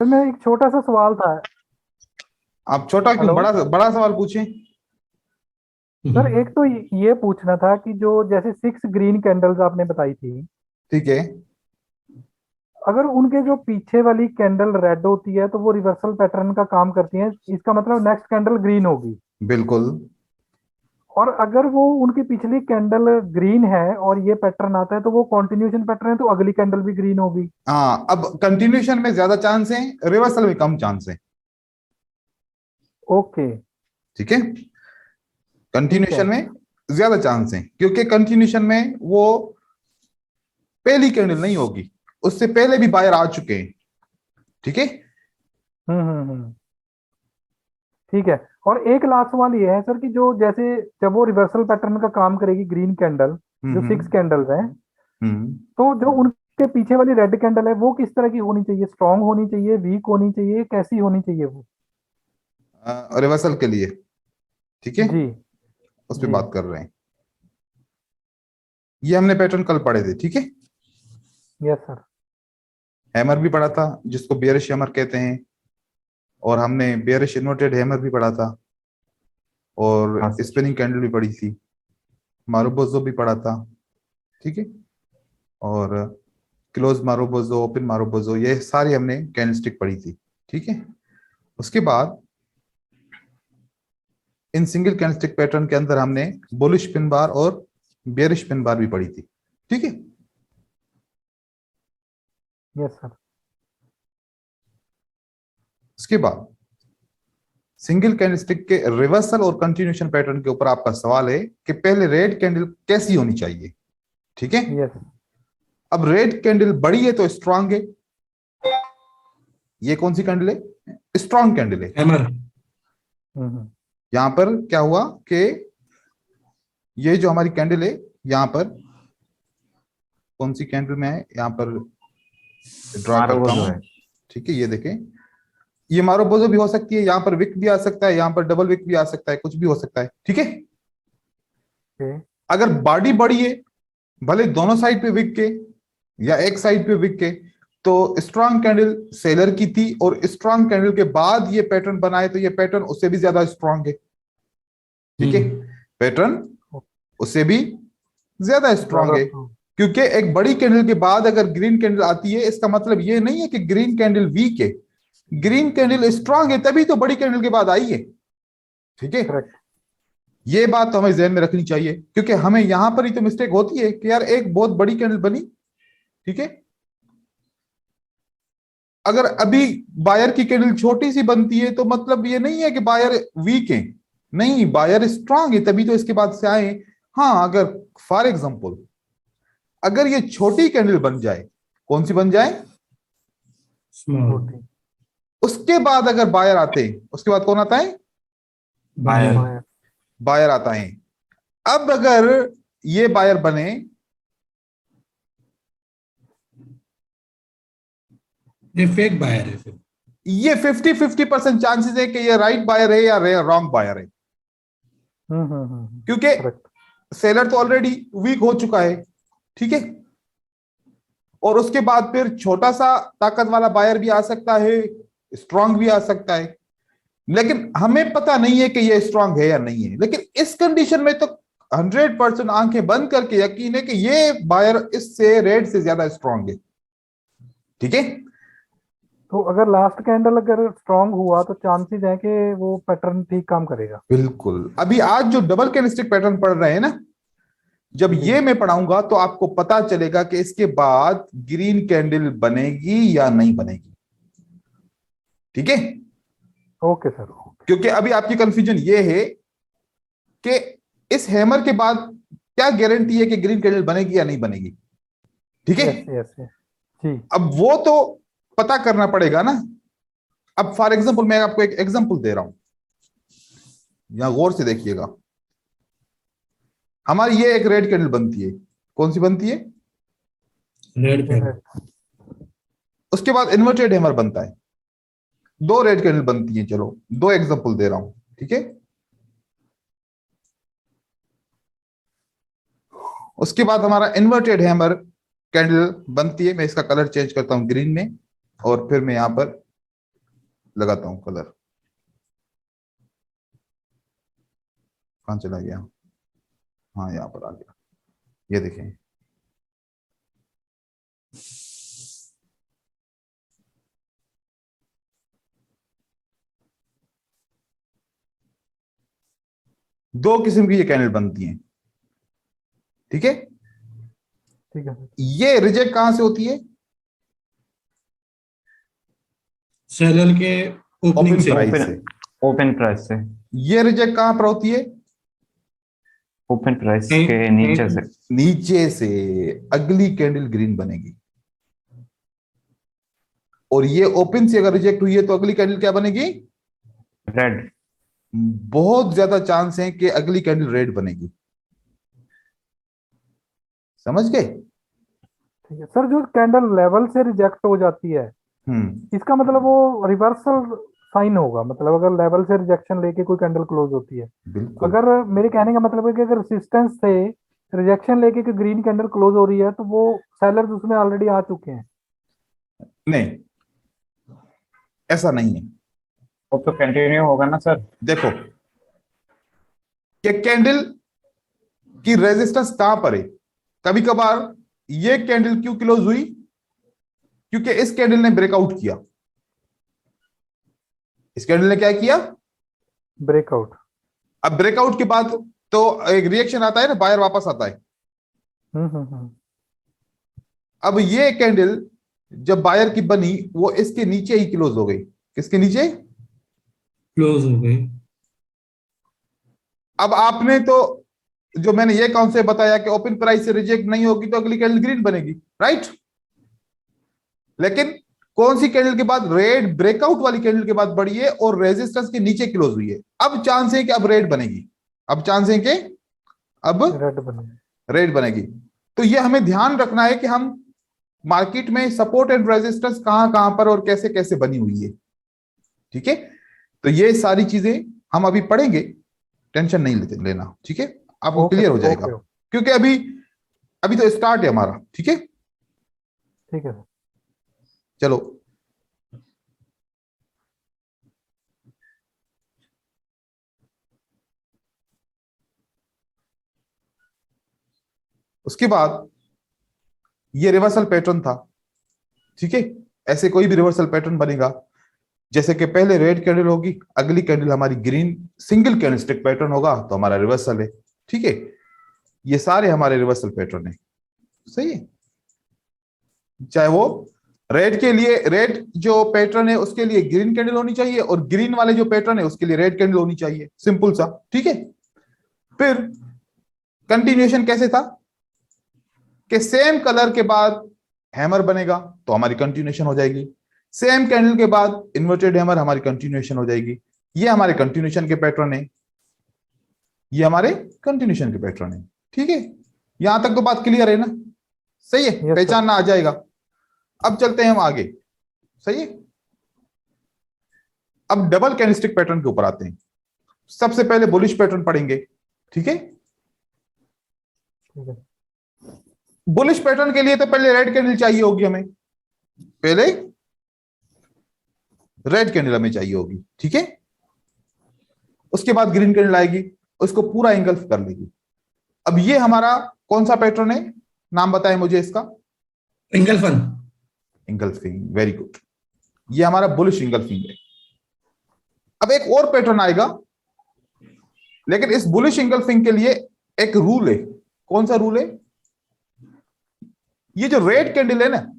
तो मैं एक छोटा सा सवाल था। आप छोटा क्यों, हेलो बड़ा बड़ा सवाल पूछें। सर, एक तो ये पूछना था कि जो जैसे 6 ग्रीन कैंडल्स आपने बताई थी, ठीक है। अगर उनके जो पीछे वाली कैंडल रेड होती है तो वो रिवर्सल पैटर्न का काम करती है, इसका मतलब नेक्स्ट कैंडल ग्रीन होगी। बिल्कुल। और अगर वो उनकी पिछली कैंडल ग्रीन है और ये पैटर्न आता है तो वो कॉन्टिन्यूशन पैटर्न है, तो अगली कैंडल भी ग्रीन होगी। हाँ, अब कंटिन्यूशन में ज्यादा चांस है, रिवर्सल में कम चांस है। ओके। ठीक है। ठीक है। कंटिन्यूशन में ज्यादा चांस है क्योंकि कंटिन्यूशन में वो पहली कैंडल नहीं होगी, उससे पहले भी बायर आ चुके हैं। ठीक है। हम्म। ठीक है। और एक लास्ट सवाल ये है सर कि जो जैसे जब वो रिवर्सल पैटर्न का काम करेगी ग्रीन कैंडल, हम्म जो सिक्स हम्म कैंडल्स हैं, हम्म तो जो उनके पीछे वाली रेड कैंडल है वो किस तरह की होनी चाहिए? स्ट्रांग होनी चाहिए, वीक होनी चाहिए, कैसी होनी चाहिए वो? रिवर्सल के लिए। ठीक है। जी। उस पर जी। बात कर रहे हैं। ये हमने पैटर्न कल पढ़े थे। ठीक है। Yes sir. हैमर भी पढ़ा था, जिसको बेयरिश हैमर कहते हैं। और हमने बेयरिश इन्वर्टेड हैमर भी पढ़ा था। और हाँ सर। स्पिनिंग कैंडल भी पढ़ी थी। मारुबोजो भी पढ़ा था। ठीक है। और क्लोज मारुबोजो, ओपन मारुबोजो, ये सारी हमने कैंडलस्टिक पढ़ी थी। ठीक है। उसके बाद इन सिंगल कैंडलस्टिक पैटर्न के अंदर हमने बुलिश पिन बार और बेयरिश पिन बार भी पढ़ी थी। ठीक है। Yes sir. उसके बाद सिंगल कैंडलस्टिक के रिवर्सल और कंटिन्यूशन पैटर्न के ऊपर आपका सवाल है कि पहले रेड कैंडल कैसी होनी चाहिए। ठीक है। यस। अब रेड कैंडल बड़ी है तो स्ट्रांग है। ये कौन सी कैंडल है? स्ट्रांग कैंडल है। हैमर। हम्म। यहां पर क्या हुआ कि ये जो हमारी कैंडल है, यहां पर कौन सी कैंडल में है, यहां पर ड्रा मारो वो करता जो हूं। है। ठीक है, ये देखें। ये मारोबोजो भी हो सकती है, यहां पर विक भी आ सकता है, यहां पर डबल विक भी आ सकता है, कुछ भी हो सकता है। ठीक है। ओके। अगर बॉडी बड़ी है, भले दोनों साइड पे विक के या एक साइड पे विक के, तो स्ट्रांग कैंडल सेलर की थी, और स्ट्रांग कैंडल के बाद ये पैटर्न बनाए तो ये पैटर्न उससे भी ज्यादा स्ट्रांग है। ठीक है। हम्म। पैटर्न उससे भी ज्यादा स्ट्रांग ज्यादा है। स्ट्रांग। क्योंकि एक बड़ी कैंडल के बाद अगर ग्रीन कैंडल आती है, इसका मतलब ये नहीं है कि ग्रीन कैंडल वीक है। ग्रीन कैंडल स्ट्रांग है, तभी तो बड़ी कैंडल के बाद आई है। ठीक है। करेक्ट। ये बात तो हमें जहन में रखनी चाहिए, क्योंकि हमें यहां पर ही तो मिस्टेक होती है कि यार एक बहुत बड़ी कैंडल बनी। ठीक है। अगर अभी बायर की कैंडल छोटी सी बनती है तो मतलब ये नहीं है कि बायर वीक है। नहीं, बायर स्ट्रांग है, तभी तो इसके बाद से आए। हाँ, अगर फॉर एग्जांपल अगर ये छोटी कैंडल बन जाए, कौन सी बन जाए, स्मॉल। छोटी। उसके बाद अगर बायर आते हैं, उसके बाद कौन आता है? बायर। बाय। बायर आता है। अब अगर ये बायर बने, ये फेक बायर है फिर। ये 50-50% चांसेस है कि ये राइट बायर है या रॉन्ग बायर है। क्योंकि करेक्ट। सेलर तो ऑलरेडी वीक हो चुका है। ठीक है। और उसके बाद फिर छोटा सा ताकत वाला बायर भी आ सकता है, स्ट्रांग भी आ सकता है। लेकिन हमें पता नहीं है कि ये स्ट्रांग है या नहीं है, लेकिन इस कंडीशन में तो 100% आंखें बंद करके यकीन है कि ये बायर इससे रेड से ज्यादा स्ट्रांग है। ठीक है। तो अगर लास्ट कैंडल अगर स्ट्रांग हुआ तो चांसेस है कि वो पैटर्न ठीक काम करेगा। बिल्कुल। अभी आज जो डबल कैंडलस्टिक पैटर्न पढ़ रहे हैं ना, जब जी। ये मैं पढ़ाऊंगा तो आपको पता चलेगा कि इसके बाद ग्रीन कैंडल बनेगी या नहीं बनेगी। ठीक है। Okay sir, okay. क्योंकि अभी आपकी कंफ्यूजन ये है कि इस हैमर के बाद क्या गारंटी है कि ग्रीन कैंडल बनेगी या नहीं बनेगी। ठीक है। Yes yes yes. जी। अब वो तो पता करना पड़ेगा ना। अब फॉर एग्जांपल मैं आपको एक एग्जांपल दे रहा हूं, यहां गौर से देखिएगा। हमारी ये एक रेड कैंडल बनती है, कौन सी बनती है? रेड ये कैंडल। रेड। उसके बाद इन्वर्टेड हैमर बनता है। दो रेड कैंडल बनती है, चलो दो एग्जांपल दे रहा हूं। ठीक है। उसके बाद हमारा इन्वर्टेड हैमर कैंडल बनती है। मैं इसका कलर चेंज करता हूं ग्रीन में, और फिर मैं यहां पर लगाता हूं कलर, कहां चला गया, हाँ यहाँ पर आ गया, ये देखें। दो किस्म की ये कैंडल बनती हैं, ठीक है। ठीक है सर। ये रिजेक्ट कहां से होती है? सेलर के ओपनिंग ओपन से। प्राइस ओपन से। ओपन प्राइस से। ये रिजेक्ट कहां पर होती है? ओपन प्राइस कहीं- के नीचे कहीं- से। नीचे से। अगली कैंडल ग्रीन बनेगी, और ये ओपन से अगर रिजेक्ट हुई है तो अगली कैंडल क्या बनेगी? रेड। बहुत ज्यादा चांस है कि अगली कैंडल रेड बनेगी। समझ गए? ठीक है सर, जो कैंडल लेवल से रिजेक्ट हो जाती है, इसका मतलब वो रिवर्सल साइन होगा, मतलब अगर लेवल से रिजेक्शन लेके कोई कैंडल क्लोज होती है, बिल्कुल। अगर मेरे कहने का मतलब है कि अगर रेजिस्टेंस से रिजेक्शन लेके कि ग्रीन कैंडल क्लोज हो रही है, तो वो सेलर्स उसमें ऑलरेडी आ चुके हैं। नहीं, ऐसा नहीं है। वो तो कंटिन्यू होगा ना सर। देखो कि कैंडल की रेजिस्टेंस कहां पर है। कभी कभार ये कैंडल क्यों क्लोज हुई? क्योंकि इस कैंडल ने ब्रेकआउट किया। इस कैंडल ने क्या किया? ब्रेकआउट। अब ब्रेकआउट के बाद तो एक रिएक्शन आता है ना, बायर वापस आता है। हम्म। अब ये कैंडल जब बायर की बनी, वो इसके नीचे ही क्लोज हो गई। किसके नीचे? क्लोज हो गई। अब आपने तो जो मैंने ये कॉन्सेप्ट बताया कि ओपन प्राइस से रिजेक्ट नहीं होगी तो अगली कैंडल ग्रीन बनेगी, राइट। लेकिन कौन सी कैंडल के बाद? रेड ब्रेकआउट वाली कैंडल के बाद बढ़ी है और रेजिस्टेंस के नीचे क्लोज हुई है। अब चांस है कि अब रेड बनेगी। अब चांस है कि अब रेड बने। रेड बनेगी। तो ये हमें ध्यान रखना है कि हम मार्केट में सपोर्ट एंड रेजिस्टेंस कहां कहां पर और कैसे कैसे बनी हुई है, ठीक है। तो ये सारी चीजें हम अभी पढ़ेंगे, टेंशन नहीं लेना, ठीक है। आपको ओके क्लियर हो सर, जाएगा, ओके। क्योंकि अभी अभी तो स्टार्ट है हमारा, ठीक है। ठीक है सर। चलो, उसके बाद ये रिवर्सल पैटर्न था, ठीक है। ऐसे कोई भी रिवर्सल पैटर्न बनेगा, जैसे कि पहले रेड कैंडल होगी, अगली कैंडल हमारी ग्रीन सिंगल कैंडलस्टिक पैटर्न होगा, तो हमारा रिवर्सल है, ठीक है। ये सारे हमारे रिवर्सल पैटर्न है, सही है। चाहे वो रेड के लिए, रेड जो पैटर्न है उसके लिए ग्रीन कैंडल होनी चाहिए, और ग्रीन वाले जो पैटर्न है उसके लिए रेड कैंडल होनी चाहिए, सिंपल सा, ठीक है। फिर कंटिन्यूएशन कैसे था कि सेम कलर के बाद हैमर बनेगा तो हमारी कंटिन्यूएशन हो जाएगी, सेम कैंडल के बाद इन्वर्टेड हैमर, हमारी कंटिन्यूएशन हो जाएगी। ये हमारे कंटिन्यूएशन के पैटर्न है, ये हमारे कंटिन्यूएशन के पैटर्न है, ठीक है। यहां तक तो बात क्लियर है ना? सही है, Yes, पहचानना आ जाएगा। अब चलते हैं हम आगे, सही है। अब डबल कैंडलस्टिक पैटर्न के ऊपर आते हैं। सबसे पहले बुलिश पैटर्न पढ़ेंगे, ठीक है। ठीक है। बुलिश पैटर्न के लिए तो पहले रेड कैंडल चाहिए होगी हमें, पहले रेड कैंडल हमें चाहिए होगी, ठीक है। उसके बाद ग्रीन कैंडल आएगी, उसको पूरा एंगल्फ कर लेगी। अब ये हमारा कौन सा पैटर्न है? नाम बताएं मुझे इसका। एंगल्फन। Engulfing, very good. ये हमारा बुलिश एंगल्फिंग है। अब एक और पैटर्न आएगा, लेकिन इस बुलिश एंगल्फिंग के लिए एक रूल है। कौन सा रूल है? ये जो रेड कैंडल है ना,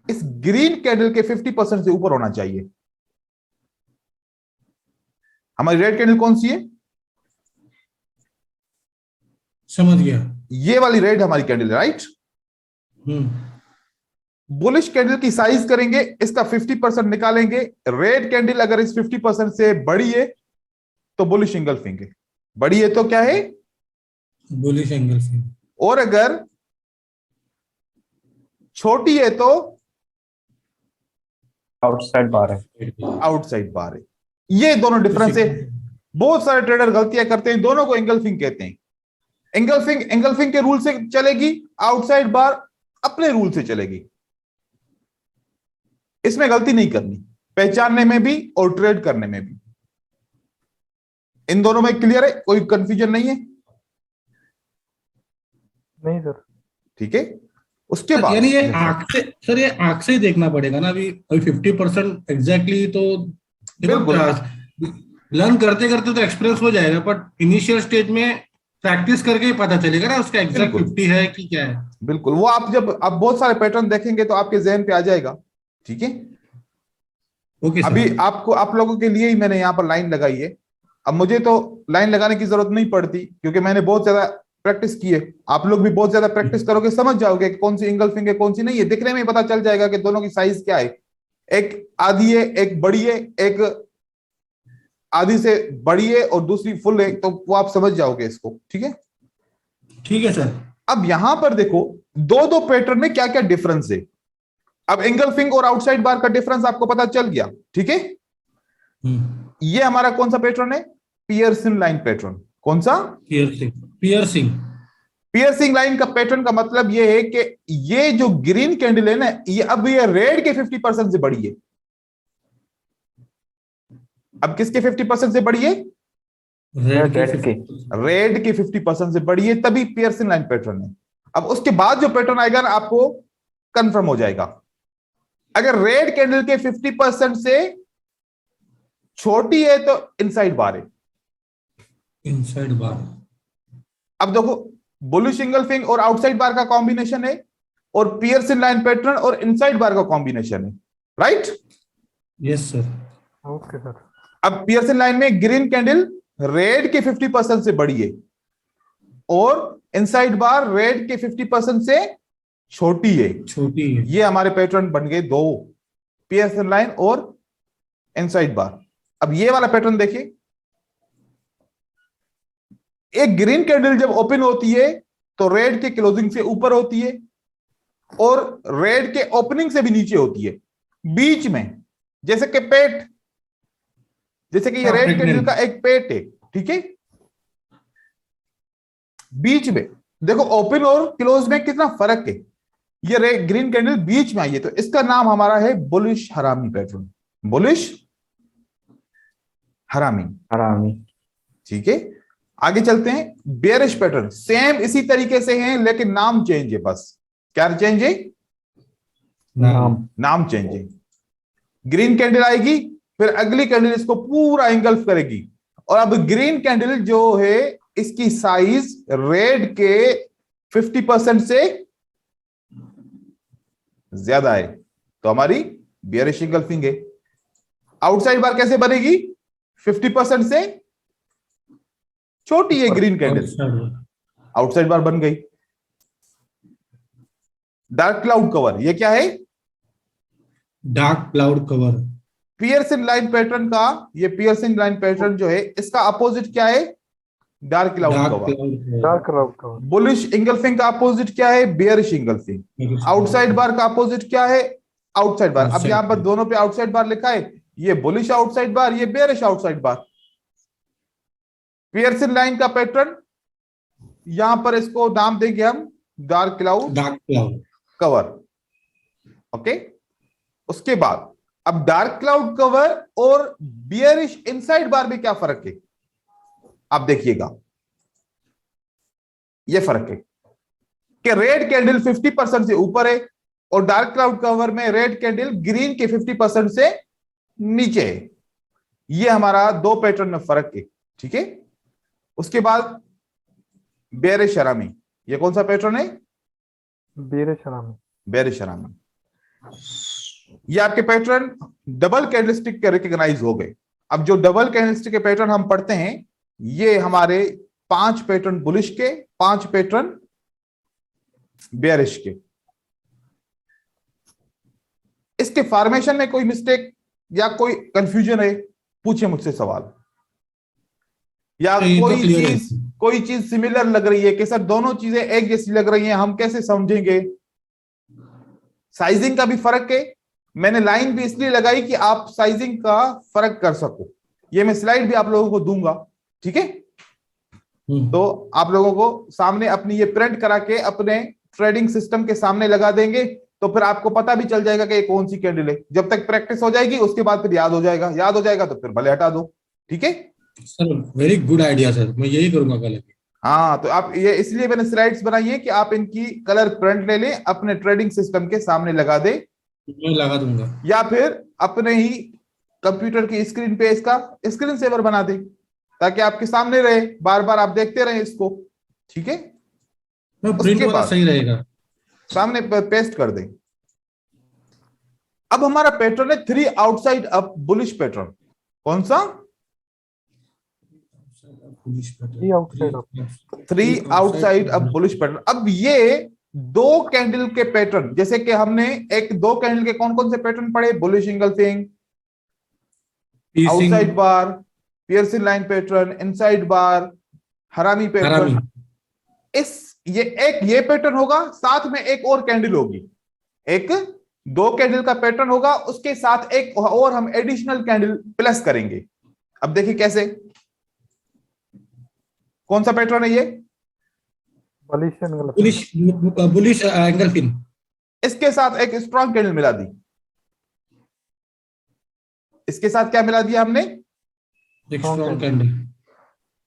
इस ग्रीन कैंडल के 50% से ऊपर होना चाहिए। हमारी रेड कैंडल कौन सी है? समझ गया। ये वाली रेड हमारी कैंडल है, राइट। बुलिश कैंडल की साइज करेंगे, इसका 50% निकालेंगे। रेड कैंडल अगर इस 50% से बड़ी है तो बुलिश एंगल्फिंग है, बड़ी है तो क्या है? Bullish engulfing. और अगर छोटी है तो आउटसाइड बार है। आउटसाइड बार है। ये दोनों डिफरेंस है। बहुत सारे ट्रेडर गलतियां करते हैं, दोनों को एंगल्फिंग कहते हैं। एंगल्फिंग एंगल्फिंग के रूल से चलेगी, आउटसाइड बार अपने रूल से चलेगी। इसमें गलती नहीं करनी, पहचानने में भी और ट्रेड करने में भी। इन दोनों में क्लियर है, कोई कंफ्यूजन नहीं है? नहीं सर। ठीक है, उसके बाद यानी ये आंख से सर, ये आंख से ही देखना पड़ेगा ना। अभी 50% एग्जैक्टली तो बिल्कुल। लर्न करते करते तो एक्सपीरियंस हो जाएगा, बट इनिशियल स्टेज में प्रैक्टिस करके ही पता चलेगा ना उसका एग्जैक्ट बिल्कुल। 50 है कि क्या है। बिल्कुल, वो आप जब आप बहुत सारे पैटर्न देखेंगे तो आपके जहन पे आ जाएगा। ठीक है, ओके सर। अभी आपको, आप लोगों के लिए ही मैंने यहाँ पर लाइन लगाई है। अब मुझे तो लाइन लगाने की जरूरत नहीं पड़ती क्योंकि मैंने बहुत ज्यादा प्रैक्टिस की है। आप लोग भी बहुत ज्यादा प्रैक्टिस करोगे, समझ जाओगे कि कौन सी इंगल्फिंग है कौन सी नहीं है। दिखने में ही पता चल जाएगा कि दोनों की साइज क्या है, एक आधी है एक बड़ी है, एक आधी से बड़ी है और दूसरी फुल है, तो वो आप समझ जाओगे इसको। ठीक है, ठीक है सर। अब यहां पर देखो दो दो पैटर्न में क्या क्या डिफरेंस है। अब इंगल्फिंग और आउटसाइड बार का डिफरेंस आपको पता चल गया। ठीक है, ये हमारा कौन सा पैटर्न है? Pearson line pattern. कौन सा? पियर्सिंग। पियर्सिंग। पियर्सिंग लाइन का पैटर्न का मतलब ये है कि ये जो ग्रीन कैंडल है ना, ये अब ये रेड के 50% से बड़ी है। अब किसके 50% से बड़ी है? रेड के। रेड के 50% से बड़ी है, तभी पियर्सन लाइन पैटर्न है। अब उसके बाद जो पैटर्न आएगा ना, आपको कंफर्म हो जाएगा। अगर रेड कैंडल के 50% से छोटी है तो इनसाइड बार है। इनसाइड बार। अब देखो, बुलिश इंगल्फिंग और आउटसाइड बार का कॉम्बिनेशन है, और पियर्सन लाइन पैटर्न और इनसाइड बार का कॉम्बिनेशन है। Right? Yes sir. Okay sir. अब पियर्सन लाइन में ग्रीन कैंडल रेड के 50% से बड़ी है और इनसाइड बार रेड के 50% से छोटी है। छोटी है। ये हमारे पैटर्न बन गए दो, पियर्सन लाइन और इनसाइड बार। अब ये वाला पैटर्न देखिए, एक ग्रीन कैंडल जब ओपन होती है तो रेड के क्लोजिंग से ऊपर होती है और रेड के ओपनिंग से भी नीचे होती है। बीच में जैसे कि पेट, जैसे कि ये रेड कैंडल का एक पेट है। ठीक है, बीच में देखो ओपन और क्लोज में कितना फर्क है। ये रेड ग्रीन कैंडल बीच में आई है, तो इसका नाम हमारा है बुलिश हरामी पैटर्न। बुलिश हरामी। हरामी। ठीक है, आगे चलते हैं। बेयरिश पैटर्न सेम इसी तरीके से है, लेकिन नाम चेंज है। बस क्या चेंज है? नाम चेंज है। ग्रीन कैंडल आएगी, फिर अगली कैंडल इसको पूरा इंगल्फ करेगी, और अब ग्रीन कैंडल जो है इसकी साइज रेड के 50% से ज्यादा है, तो हमारी बेयरिश इंगल्फिंग है। आउटसाइड बार कैसे बनेगी? 50% से छोटी है ग्रीन कैंडल, आउटसाइड बार बन गई। डार्क क्लाउड कवर, ये क्या है? Dark cloud cover. Pearson line pattern का, ये पियर्सन लाइन पैटर्न जो है इसका अपोजिट क्या है? Dark cloud cover. Dark cloud cover. Bullish engulfing का अपोजिट क्या है? Bearish engulfing. आउटसाइड बार का अपोजिट क्या है? आउटसाइड बार। अब यहां पर दोनों पे आउटसाइड बार लिखा है, ये बुलिश आउटसाइड बार, ये बेयरिश आउटसाइड बार। पियर्सन लाइन का पैटर्न, यहां पर इसको नाम देंगे हम डार्क क्लाउड कवर। ओके, उसके बाद अब डार्क क्लाउड कवर और बियरिश इनसाइड बार में क्या फर्क है? आप देखिएगा, ये फर्क है कि रेड कैंडल 50% से ऊपर है और डार्क क्लाउड कवर में रेड कैंडल ग्रीन के 50% से नीचे है। ये हमारा दो पैटर्न में फर्क है। ठीक है, उसके बाद बेयरिश हरामी, ये कौन सा पैटर्न है? बेयरिश हरामी। बेयरिश हरामी। ये आपके पैटर्न डबल कैंडलस्टिक के रिकॉग्नाइज हो गए। अब जो डबल कैंडलस्टिक के पैटर्न हम पढ़ते हैं, ये हमारे 5 पैटर्न बुलिश के, 5 पैटर्न बेयरिश के। इसके फॉर्मेशन में कोई मिस्टेक या कोई कंफ्यूजन है? पूछे मुझसे सवाल, या कोई चीज सिमिलर लग रही है कि सर दोनों चीजें एक जैसी लग रही हैं, हम कैसे समझेंगे? साइजिंग का भी फर्क है। मैंने लाइन भी इसलिए लगाई कि आप साइजिंग का फर्क कर सको। ये मैं स्लाइड भी आप लोगों को दूंगा। ठीक है, तो आप लोगों को सामने अपनी ये प्रिंट करा के अपने ट्रेडिंग सिस्टम के सामने लगा देंगे तो फिर आपको पता भी चल जाएगा कि ये कौन सी कैंडल है। जब तक प्रैक्टिस हो जाएगी उसके बाद फिर याद हो जाएगा, याद हो जाएगा तो फिर भले हटा दो। ठीक है sir very good idea sir, मैं यही करूंगा कल। हाँ, तो आप ये इसलिए मैंने स्लाइड्स बनाई है कि आप इनकी कलर प्रिंट ले लें, अपने ट्रेडिंग सिस्टम के सामने लगा दे, मैं लगा दूंगा, या फिर अपने ही कंप्यूटर की स्क्रीन पे इसका स्क्रीन सेवर बना दे, ताकि आपके सामने रहे, बार बार आप देखते रहे इसको। ठीक है, प्रिंट उसके वाला बाद सही रहेगा। सामने पेस्ट कर दें। अब हमारा पैटर्न है 3 आउटसाइड अप बुलिश पैटर्न। कौन सा? 3 outside up. 3 outside up bullish pattern. अब ये 2 कैंडल के पैटर्न, जैसे कि हमने एक 2 कैंडल के कौन कौन से पैटर्न पढ़े? बुलिश इंगल्फिंग, आउटसाइड बार, पियर्सिंग लाइन पैटर्न, इनसाइड बार, हरामी पैटर्न। ये पैटर्न होगा, साथ में एक और कैंडल होगी, एक 2 कैंडल का पैटर्न होगा, उसके साथ एक और हम एडिशनल कैंडल प्लस करेंगे। अब देखिए कैसे, कौन सा पैटर्न है ये? Bullish engulfing. इसके साथ एक स्ट्रॉन्ग कैंडल मिला दी, इसके साथ क्या मिला दिया हमने? एक स्ट्रॉन्ग कैंडल,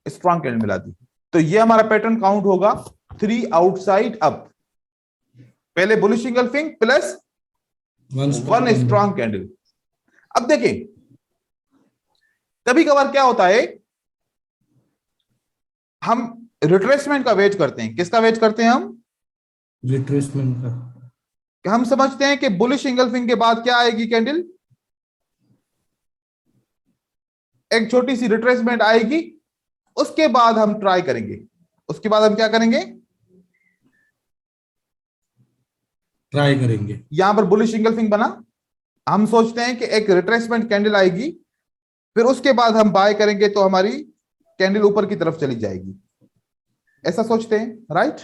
स्ट्रॉन्ग कैंडल मिला दी। तो ये हमारा पैटर्न काउंट होगा 3 आउटसाइड अप। पहले bullish engulfing plus 1 strong candle. अब देखिए, कभी कभार क्या होता है, हम रिट्रेसमेंट का वेट करते हैं। किसका वेट करते हैं हम? रिट्रेसमेंट का। हम समझते हैं कि बुलिश इंगल्फिंग के बाद क्या आएगी कैंडल? एक छोटी सी रिट्रेसमेंट आएगी, उसके बाद हम ट्राई करेंगे। उसके बाद हम क्या करेंगे? ट्राई करेंगे। यहां पर बुलिश इंगल्फिंग बना, हम सोचते हैं कि एक रिट्रेसमेंट कैंडल आएगी, फिर उसके बाद हम बाय करेंगे तो हमारी कैंडल ऊपर की तरफ चली जाएगी। ऐसा सोचते हैं, राइट?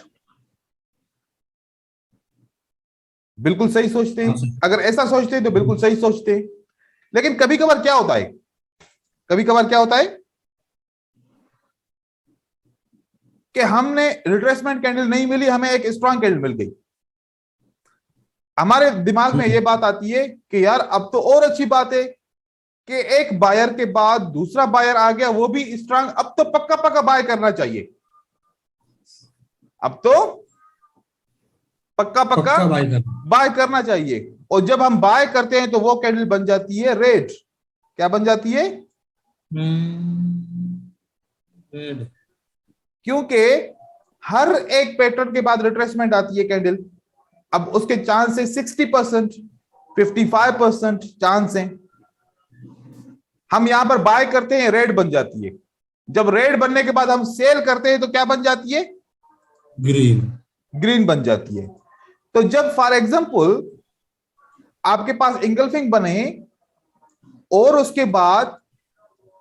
बिल्कुल सही सोचते हैं। अगर ऐसा सोचते हैं तो बिल्कुल सही सोचते हैं। लेकिन कभी कभार क्या होता है, कभी कभार क्या होता है कि हमने रिट्रेसमेंट कैंडल नहीं मिली, हमें एक स्ट्रॉन्ग कैंडल मिल गई। हमारे दिमाग में यह बात आती है कि यार अब तो और अच्छी बात है कि एक बायर के बाद दूसरा बायर आ गया, वो भी स्ट्रांग, अब तो पक्का पक्का बाय करना चाहिए, अब तो पक्का पक्का बाय करना चाहिए। और जब हम बाय करते हैं तो वो कैंडल बन जाती है रेड। क्या बन जाती है? रेड। क्योंकि हर एक पैटर्न के बाद रिट्रेसमेंट आती है कैंडल। अब उसके चांस है 60%, 55% चांस है। हम यहां पर बाय करते हैं, रेड बन जाती है। जब रेड बनने के बाद हम सेल करते हैं तो क्या बन जाती है? ग्रीन। ग्रीन बन जाती है। तो जब फॉर एग्जांपल आपके पास इंगल्फिंग बने और उसके बाद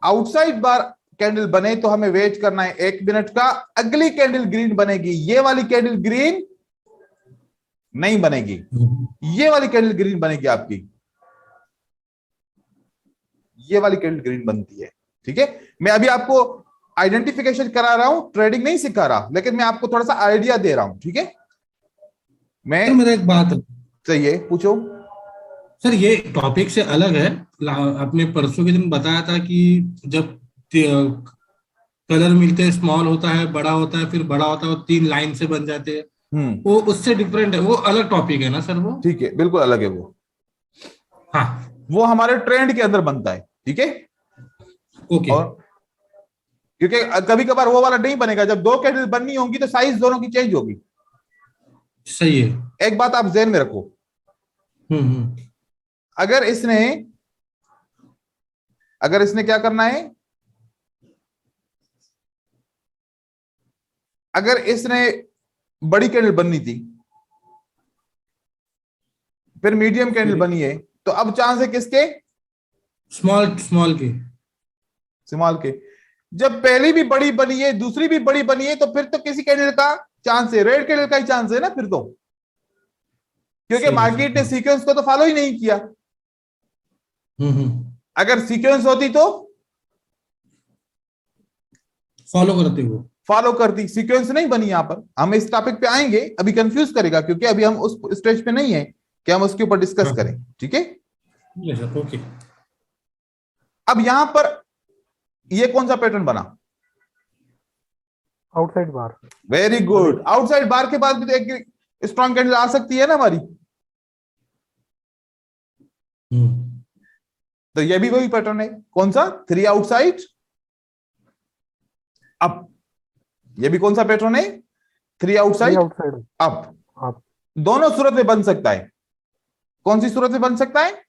आउटसाइड बार कैंडल बने, तो हमें वेट करना है 1 मिनट का। अगली कैंडल ग्रीन बनेगी, ये वाली कैंडल ग्रीन नहीं बनेगी, ये वाली कैंडल ग्रीन बनेगी आपकी, ये वाली कैंडल ग्रीन बनती है। ठीक है, मैं अभी आपको आइडेंटिफिकेशन करा रहा हूं, ट्रेडिंग नहीं सिखा रहा, लेकिन मैं आपको थोड़ा सा आइडिया दे रहा हूं। ठीक है, मैं मेरा एक बात सही है, पूछो सर। ये टॉपिक से अलग है। आपने परसों के दिन बताया था कि जब कलर मिलते हैं, स्मॉल होता है, बड़ा होता है, फिर बड़ा होता है, वो 3 लाइन से बन जाते हैं, वो उससे डिफरेंट है, वो अलग टॉपिक है ना सर? वो ठीक है, बिल्कुल अलग है वो। हाँ, वो हमारे ट्रेंड के अंदर बनता है। ठीक है, ओके। और क्योंकि कभी कभार वो वाला नहीं बनेगा, जब 2 कैंडल बननी होंगी तो साइज दोनों की चेंज होगी। सही है। एक बात आप ध्यान में रखो, अगर इसने क्या करना है, अगर इसने बड़ी कैंडल बननी थी, फिर मीडियम कैंडल बनी है, तो अब चांस है किसके? स्मॉल के। स्मॉल के। जब पहली भी बड़ी बनी है, दूसरी भी बड़ी बनी है, तो फिर तो किसी कैंडल का चांस है, रेड कैंडल का ही चांस है ना फिर तो, क्योंकि मार्केट ने सीक्वेंस को तो फॉलो ही नहीं किया। अगर सीक्वेंस होती तो फॉलो करती, सीक्वेंस नहीं बनी। यहां पर हम इस टॉपिक पे आएंगे, अभी कंफ्यूज करेगा, क्योंकि अभी हम उस स्टेज पे नहीं है कि हम उसके ऊपर डिस्कस हाँ। करें, ठीक है। Yes sir, okay. अब यहां पर ये कौन सा पैटर्न बना? Outside bar. Very good. Outside bar के बाद भी तो एक स्ट्रॉन्ग कैंडल आ सकती है ना हमारी, तो ये भी वही पैटर्न है। कौन सा? 3 आउटसाइड अप। ये भी कौन सा पैटर्न है? 3 आउटसाइड आउटसाइड अप। अप। दोनों सूरत में बन सकता है। कौन सी सूरत में बन सकता है?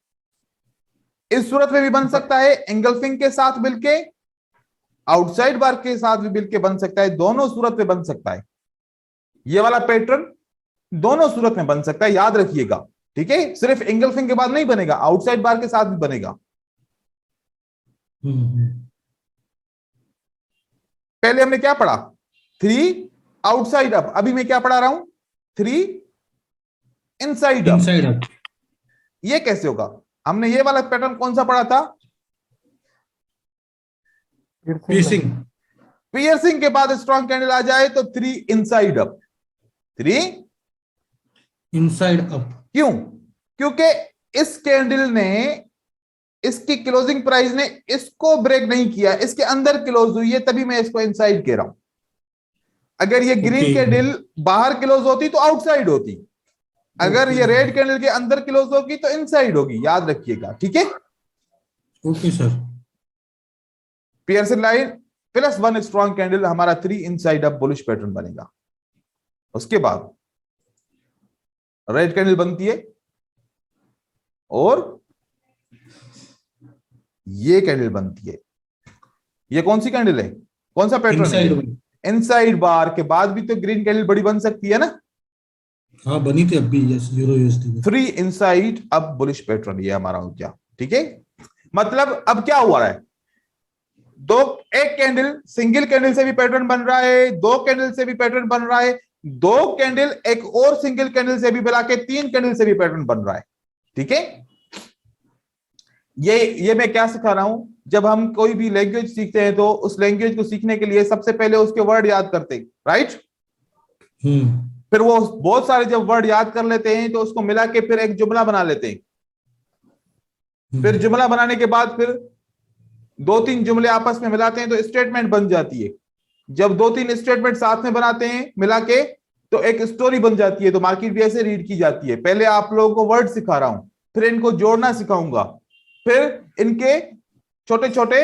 इस सूरत में भी बन सकता है, एंगल्फिंग के साथ मिलके, आउटसाइड बार के साथ भी मिलके बन सकता है, दोनों सूरत में बन सकता है। ये वाला पैटर्न दोनों सूरत में बन सकता है, याद रखिएगा, ठीक है। सिर्फ एंगल्फिंग के बाद नहीं बनेगा, आउटसाइड बार के साथ भी बनेगा। पहले हमने क्या पढ़ा? 3 आउटसाइड अप। अभी मैं क्या पढ़ा रहा हूं? 3 इनसाइड अप। Inside up. ये कैसे होगा? हमने ये वाला पैटर्न कौन सा पढ़ा था? पियर्सिंग। पियर्सिंग के बाद स्ट्रॉन्ग कैंडल आ जाए तो 3 इनसाइड अप। 3 inside up. क्यों? क्योंकि इस कैंडल ने, इसकी क्लोजिंग प्राइस ने इसको ब्रेक नहीं किया, इसके अंदर क्लोज हुई है, तभी मैं इसको इनसाइड कह रहा हूं। अगर ये ग्रीन कैंडल बाहर क्लोज होती तो आउटसाइड होती, अगर ये रेड कैंडल के अंदर क्लोज होगी तो इनसाइड होगी, याद रखिएगा, ठीक है। Okay sir. Pearson line plus 1 strong candle हमारा 3 इनसाइड अप बुलिश पैटर्न बनेगा। उसके बाद रेड कैंडल बनती है और ये कैंडल बनती है। ये कौन सी कैंडल है? कौन सा पैटर्न है? इनसाइड बार के बाद भी तो ग्रीन कैंडल बड़ी बन सकती है ना। हाँ बनी थी अभी, यस, यूरो यूएसडी में। 3 इनसाइड अप बुलिश पैटर्न ये हमारा हो गया, ठीक है। मतलब अब क्या हुआ है? एक कैंडल सिंगल कैंडल से भी पैटर्न बन रहा है, 2 कैंडल से भी पैटर्न बन रहा है, 2 कैंडल एक और सिंगल कैंडल से भी मिला के 3 कैंडल से भी पैटर्न बन रहा है, ठीक है। ये मैं क्या सिखा रहा हूं? जब हम कोई भी लैंग्वेज सीखते हैं तो उस लैंग्वेज को सीखने के लिए सबसे पहले उसके वर्ड याद करते हैं, राइट। फिर वो बहुत सारे जब वर्ड याद कर लेते हैं तो उसको मिला के फिर एक जुमला बना लेते हैं। फिर जुमला बनाने के बाद फिर 2-3 जुमले आपस में मिलाते हैं तो स्टेटमेंट बन जाती है। जब 2-3 स्टेटमेंट साथ में बनाते हैं मिला के तो एक स्टोरी बन जाती है। तो मार्केट भी ऐसे रीड की जाती है। पहले आप लोगों को वर्ड सिखा रहा हूं, फिर इनको जोड़ना सिखाऊंगा, फिर इनके छोटे छोटे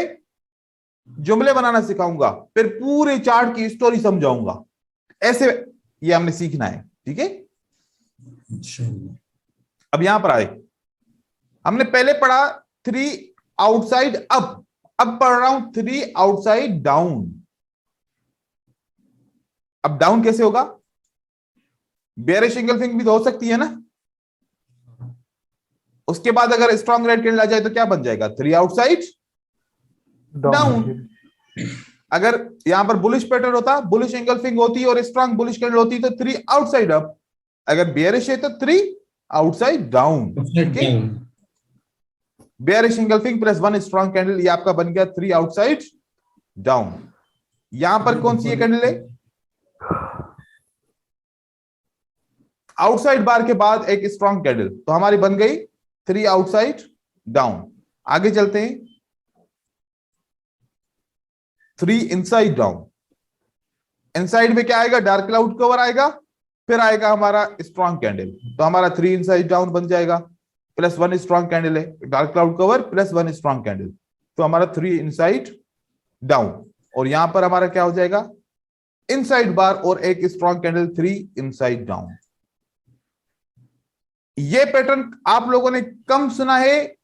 जुमले बनाना सिखाऊंगा, फिर पूरे चार्ट की स्टोरी समझाऊंगा। ऐसे ये हमने सीखना है, ठीक है। अब यहां पर आए, हमने पहले पढ़ा 3 आउटसाइड अप, अब पढ़ रहा हूं 3 आउटसाइड डाउन। अब डाउन कैसे होगा? बेयरिश एंगल्फिंग भी तो हो सकती है ना। उसके बाद अगर स्ट्रॉन्ग रेड कैंडल आ जाए तो क्या बन जाएगा? 3 आउटसाइड डाउन। अगर यहां पर बुलिश पैटर्न होता, बुलिश एंगल्फिंग होती और स्ट्रॉन्ग बुलिश कैंडल होती तो 3 आउटसाइड अप। अगर बेयरिश है तो 3 outside down. Bearish engulfing plus 1 strong candle, ये आपका बन गया 3 आउटसाइड डाउन। यहां पर कौन सी कैंडल है? आउटसाइड बार के बाद एक स्ट्रॉन्ग कैंडल, तो हमारी बन गई 3 आउटसाइड डाउन। आगे चलते हैं, 3 इनसाइड डाउन। इनसाइड में क्या आएगा? डार्क क्लाउड कवर आएगा, फिर आएगा हमारा स्ट्रॉन्ग कैंडल, तो हमारा 3 इनसाइड डाउन बन जाएगा। प्लस 1 स्ट्रॉन्ग कैंडल है, dark cloud cover plus 1 strong candle, तो हमारा 3 इनसाइड डाउन। और यहां पर हमारा क्या हो जाएगा? इनसाइड बार और एक स्ट्रॉन्ग कैंडल, 3 इनसाइड डाउन। ये पैटर्न आप लोगों ने कम सुना है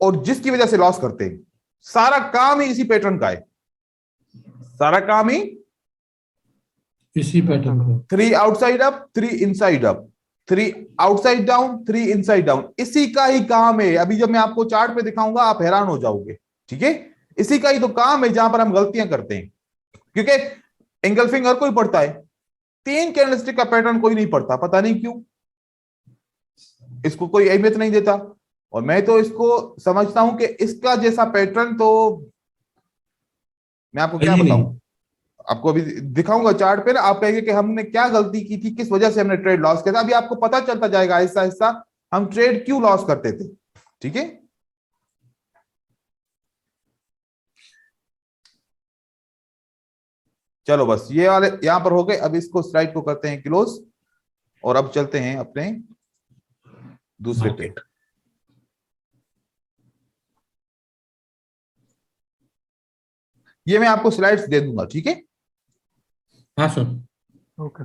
और जिसकी वजह से लॉस करते हैं। सारा काम ही इसी पैटर्न का है, सारा काम ही इसी पैटर्न का। 3 outside up, 3 inside up, 3 outside down, 3 inside down, इसी का ही काम है। अभी जब मैं आपको चार्ट पे दिखाऊंगा आप हैरान हो जाओगे, ठीक है। इसी का ही तो काम है जहां पर हम गलतियां करते हैं, क्योंकि एंगल्फिंग हर कोई पढ़ता है, 3 कैंडलस्टिक का पैटर्न कोई नहीं पढ़ता, पता नहीं क्यों। इसको कोई अहमियत नहीं देता, और मैं तो इसको समझता हूं कि इसका जैसा पैटर्न तो मैं आपको क्या बताऊं। आपको अभी दिखाऊंगा चार्ट पे ना, आप कहेंगे कि हमने क्या गलती की थी, किस वजह से हमने ट्रेड लॉस किया था। अभी आपको पता चलता जाएगा आहिस्ता आहिस्ता हम ट्रेड क्यों लॉस करते थे, ठीक है। चलो बस ये वाले यहां पर हो गए। अब इसको स्लाइड को करते हैं क्लोज और अब चलते हैं अपने दूसरे पे। ये मैं आपको स्लाइड्स दे दूंगा, ठीक है। हाँ सर। ओके।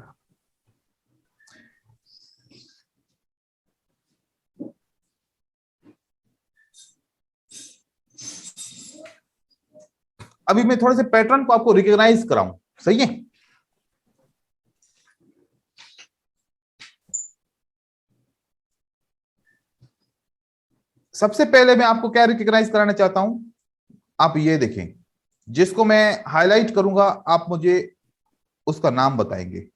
अभी मैं थोड़े से पैटर्न को आपको रिकॉग्नाइज कराऊं, सही है। सबसे पहले मैं आपको क्या रिकॉग्नाइज कराना चाहता हूं, आप ये देखें, जिसको मैं हाईलाइट करूंगा आप मुझे उसका नाम बताएंगे।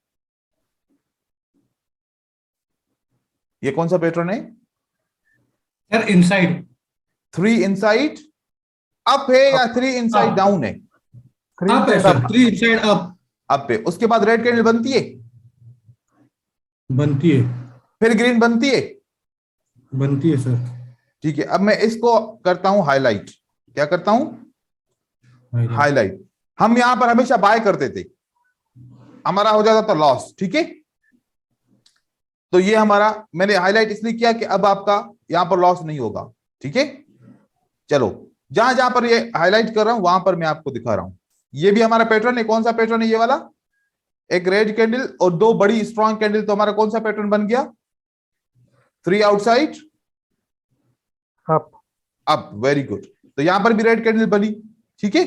ये कौन सा पैटर्न है सर इनसाइड। 3 इनसाइड अप है या 3 इनसाइड डाउन है? अप है सर, 3 इनसाइड अप। अप पे उसके बाद रेड कैंडल बनती है, बनती है। फिर ग्रीन बनती है, बनती है सर। ठीक है। अब मैं इसको करता हूं हाईलाइट। क्या करता हूं? हाईलाइट। हम यहां पर हमेशा बाय करते थे, हमारा हो जाता था लॉस, ठीक है। तो ये हमारा मैंने हाईलाइट इसलिए किया कि अब आपका यहां पर लॉस नहीं होगा, ठीक है। चलो जहां जहां पर ये हाईलाइट कर रहा हूं वहां पर मैं आपको दिखा रहा हूं। ये भी हमारा पैटर्न है। कौन सा पैटर्न है ये वाला? एक रेड कैंडल और 2 बड़ी स्ट्रॉन्ग कैंडल। तो हमारा कौन सा पैटर्न बन गया? 3 outside up. Up, very good. तो यहां पर भी रेड कैंडल बनी, ठीक है।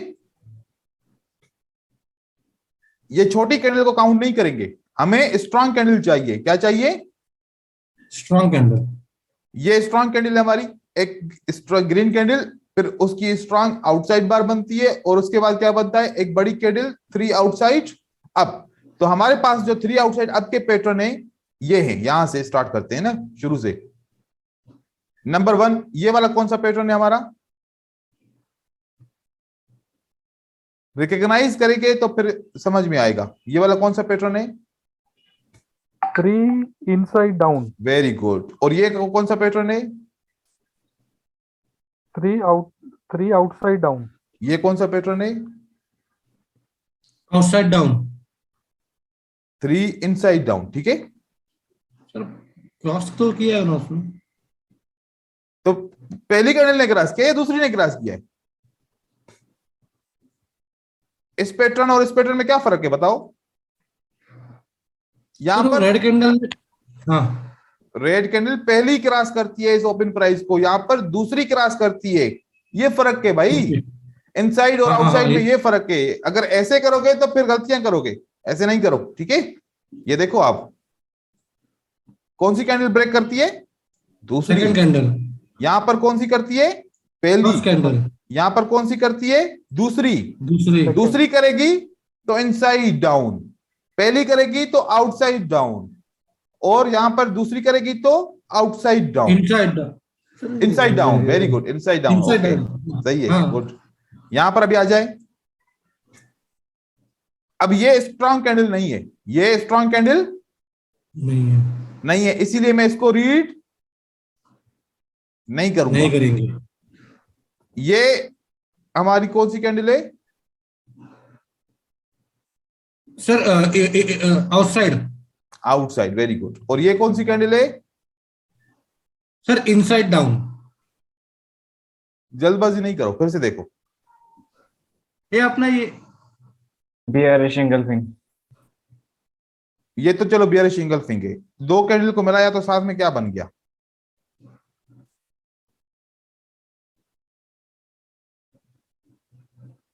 ये छोटी कैंडल को काउंट नहीं करेंगे, हमें स्ट्रॉन्ग कैंडल चाहिए। क्या चाहिए? Strong candle. ये स्ट्रॉन्ग कैंडल है हमारी। एक ग्रीन कैंडल, फिर उसकी स्ट्रॉन्ग आउटसाइड बार बनती है और उसके बाद क्या बनता है? एक बड़ी कैंडल 3 आउटसाइड अप। तो हमारे पास जो 3 आउटसाइड अप के पैटर्न है ये है। यहां से स्टार्ट करते हैं ना, शुरू से। नंबर 1 ये वाला कौन सा पैटर्न है हमारा? रिकॉग्नाइज करेंगे तो फिर समझ में आएगा। ये वाला कौन सा पैटर्न है? 3 इनसाइड डाउन। Very good. और ये कौन सा पैटर्न है? 3 आउटसाइड डाउन। ये कौन सा पैटर्न है? Outside down. 3 इनसाइड डाउन, ठीक है। सर क्रॉस तो किया है ना उसने। तो पहली कैंडल ने क्रॉस किया या दूसरी ने क्रॉस किया है? इस पैटर्न और इस पैटर्न में क्या फर्क है बताओ? यहां पर रेड कैंडल। हाँ। रेड कैंडल पहली क्रॉस करती है इस ओपन प्राइस को, यहां पर दूसरी क्रॉस करती है। ये फर्क है भाई, इनसाइड और आउटसाइड में ये फर्क है। अगर ऐसे करोगे तो फिर गलतियां करोगे, ऐसे नहीं करो, ठीक है। ये देखो आप, कौन सी कैंडल ब्रेक करती है? दूसरी। Second candle. यहां पर कौन सी करती है? पहली कैंडल। यहां पर कौन सी करती है? दूसरी। दूसरी। दूसरी करेगी तो इनसाइड डाउन, पहली करेगी तो आउटसाइड डाउन, और यहां पर दूसरी करेगी तो outside down. Inside down, very good. Inside down, okay, सही है, गुड। यहां पर अभी आ जाए। अब ये स्ट्रॉन्ग कैंडल नहीं है, ये स्ट्रॉन्ग कैंडल नहीं है, इसीलिए मैं इसको रीड नहीं करूंगा। नहीं करेंगे। ये हमारी कौन सी कैंडल है sir? Outside. Outside, very good. और ये कौन सी कैंडल है सर? Inside down. जल्दबाजी नहीं करो, फिर से देखो। ये अपना ये बियरिश एंगल्फिंग। ये तो चलो बियरिश एंगल्फिंग है। 2 कैंडल को मिलाया तो साथ में क्या बन गया?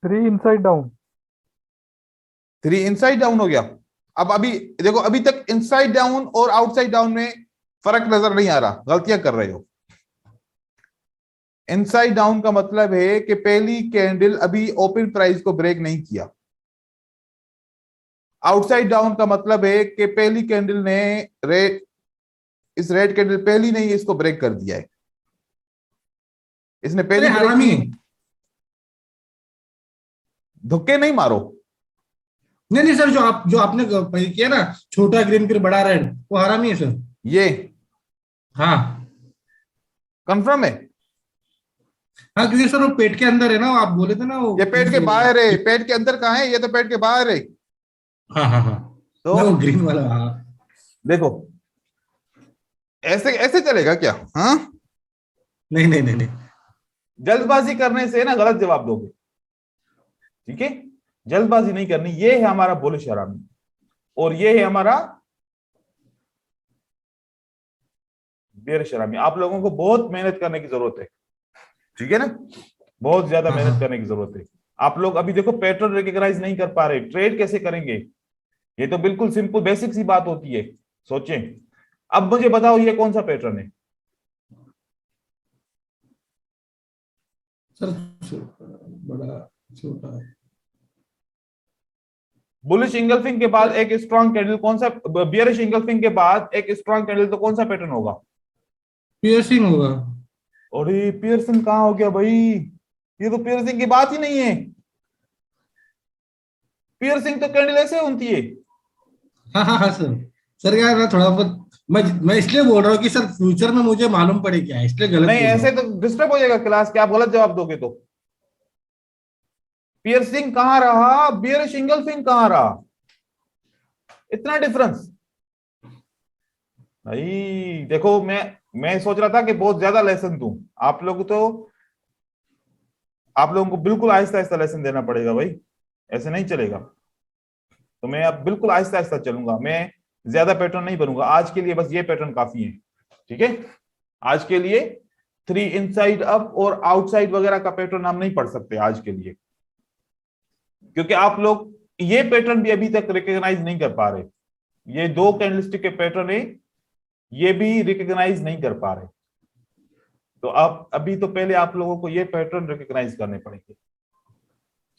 Three inside down. 3 inside down हो गया। अब अभी देखो, अभी तक इनसाइड डाउन और आउटसाइड डाउन में फर्क नजर नहीं आ रहा, गलतियां कर रहे हो। इनसाइड डाउन का मतलब है कि पहली कैंडल अभी ओपन प्राइस को ब्रेक नहीं किया। आउटसाइड डाउन का मतलब है कि पहली कैंडल ने इस रेड कैंडल पहली नहीं इसको ब्रेक कर दिया है, इसने पहली ब्रेक की। धक्के नहीं मारो। नहीं सर, जो आपने किया ना, छोटा ग्रीन फिर बड़ा रेड, वो हरामी है सर। ये हाँ कंफर्म है? हाँ, क्योंकि सर वो पेट के अंदर है ना, आप बोले थे ना वो। ये पेट के बाहर है, पेट के अंदर कहाँ है? ये तो पेट के बाहर है। हाँ हाँ हाँ, तो ना वो ग्रीन वाला, हाँ। देखो, ऐसे ऐसे चलेगा क्या? हाँ, नहीं नहीं नहीं नहीं। जल्दबाजी करने से ना गलत जवाब दोगे, ठीक है? जल्दबाजी नहीं करनी। ये है हमारा बुलिश हरामी और ये है हमारा बेरिश हरामी। आप लोगों को बहुत मेहनत करने की जरूरत है, ठीक है ना? बहुत ज्यादा हाँ मेहनत हाँ करने की जरूरत है। आप लोग अभी देखो पैटर्न रिकॉग्नाइज नहीं कर पा रहे, ट्रेड कैसे करेंगे? ये तो बिल्कुल सिंपल बेसिक सी बात होती है, सोचें। अब मुझे बताओ ये कौन सा पैटर्न है? सर, छोटा बड़ा, छोटा। बुलिश इंगल्फिंग के बाद एक स्ट्रॉन्ग कैंडल कौन सा? बियरिश इंगल्फिंग के बाद एक स्ट्रॉन्ग कैंडल तो कौन सा पैटर्न होगा? पियर्सिंग होगा। और ये पियर्सन कहाँ हो गया भाई? ये तो पियर्सिंग की बात ही नहीं है। पियर्सिंग तो कैंडल ऐसे होती है। हाँ हाँ हाँ सर। सर यार ना थोड़ा बहुत, मैं इसलिए बोल रहा हूँ कि सर फ्यूचर में मुझे मालूम पड़े क्या है, इसलिए गलत नहीं, बोल रहा ऐसे हूँ। तो डिस्टर्ब हो जाएगा क्लास, क्या आप गलत जवाब दोगे तो। पियर्सिंग कहाँ रहा, बियरिश इंगल्फिंग कहाँ रहा? इतना डिफरेंस भाई। देखो, मैं सोच रहा था कि बहुत ज्यादा लेसन दूं आप लोग, तो आप लोगों को बिल्कुल आहिस्ता आहिस्ता लेसन देना पड़ेगा भाई, ऐसे नहीं चलेगा। तो मैं अब बिल्कुल आहिस्ता आहिस्ता चलूंगा, मैं ज्यादा पैटर्न नहीं बनूंगा आज के लिए, बस ये पैटर्न काफी है, ठीक है? आज के लिए 3 इनसाइड अप और आउटसाइड वगैरह का पैटर्न हम नहीं पढ़ सकते आज के लिए, क्योंकि आप लोग ये पैटर्न भी अभी तक रिकॉग्नाइज नहीं कर पा रहे। ये 2 कैंडलस्टिक के पैटर्न है, ये भी रिकॉग्नाइज नहीं कर पा रहे। तो आप अभी तो पहले आप लोगों को ये पैटर्न रिकॉग्नाइज करने पड़ेंगे,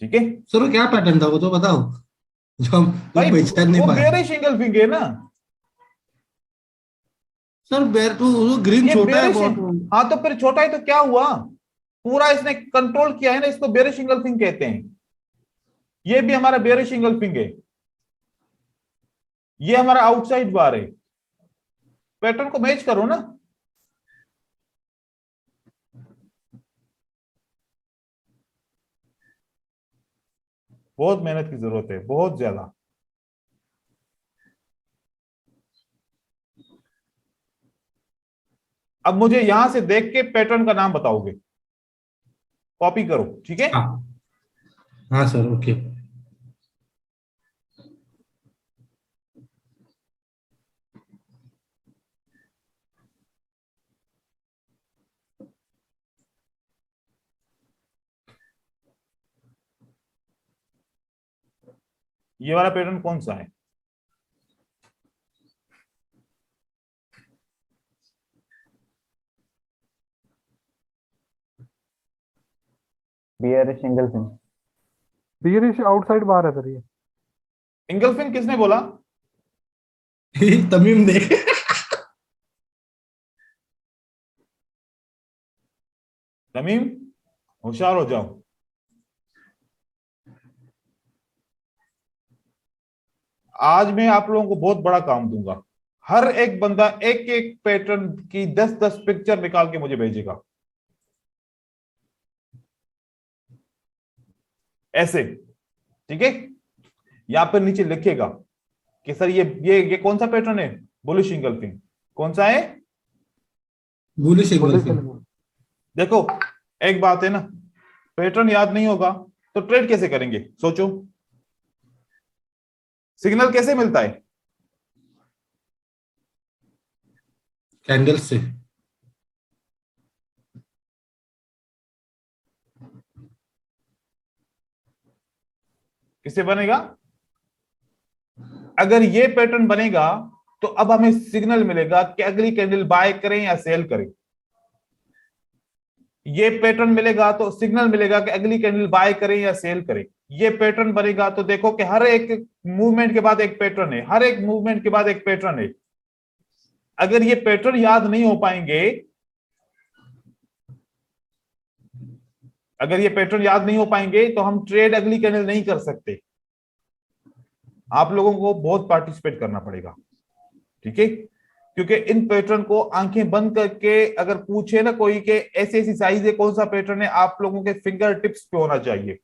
ठीक है? सर वो क्या पैटर्न था वो तो बताओ, जो हम भाई लोग पहचान नहीं वो पाए। बेरिश इंगल्फिंग है ना। सर बेर तो वो ग्रीन ये छोटा है बेरिश, बहुत। हाँ तो फिर छोटा है तो क्या हुआ? पूरा इसने कंट्रोल किया है ना, इसको बेरिश इंगल्फिंग कहते हैं। ये भी हमारा बेरिश इंगल्फिंग है, ये हमारा आउटसाइड बार है। पैटर्न को मैच करो ना। बहुत मेहनत की जरूरत है, बहुत ज्यादा। अब मुझे यहां से देख के पैटर्न का नाम बताओगे, कॉपी करो, ठीक है? हाँ हाँ सर, ओके। ये वाला पैटर्न कौन सा है? Bearish engulfing. बियरिश आउटसाइड बार है सर ये। इंगल्फिंग किसने बोला? तमीम देख। तमीम, होशियार हो जाओ। आज मैं आप लोगों को बहुत बड़ा काम दूंगा। हर एक बंदा एक एक पैटर्न की 10-10 पिक्चर निकाल के मुझे भेजेगा, ऐसे, ठीक है? यहां पर नीचे लिखेगा कि सर ये कौन सा पैटर्न है? Bullish engulfing. कौन सा है? Bullish bullish engulfing. इंगल्फिंग। देखो, एक बात है ना, पैटर्न याद नहीं होगा तो ट्रेड कैसे करेंगे? सोचो, सिग्नल कैसे मिलता है? कैंडल से। किससे बनेगा? अगर ये पैटर्न बनेगा तो अब हमें सिग्नल मिलेगा कि अगली कैंडल बाय करें या सेल करें। ये पैटर्न मिलेगा तो सिग्नल मिलेगा कि अगली कैंडल बाय करें या सेल करें। ये पैटर्न बनेगा तो देखो कि हर एक मूवमेंट के बाद एक पैटर्न है, हर एक मूवमेंट के बाद एक पैटर्न है। अगर ये पैटर्न याद नहीं हो पाएंगे, अगर ये पैटर्न याद नहीं हो पाएंगे तो हम ट्रेड अगली कैंडल नहीं कर सकते। आप लोगों को बहुत पार्टिसिपेट करना पड़ेगा, ठीक है? क्योंकि इन पैटर्न को आंखें बंद करके अगर पूछे ना कोई के ऐसी ऐसी साइज है, कौन सा पैटर्न है, आप लोगों के फिंगर टिप्स पे होना चाहिए,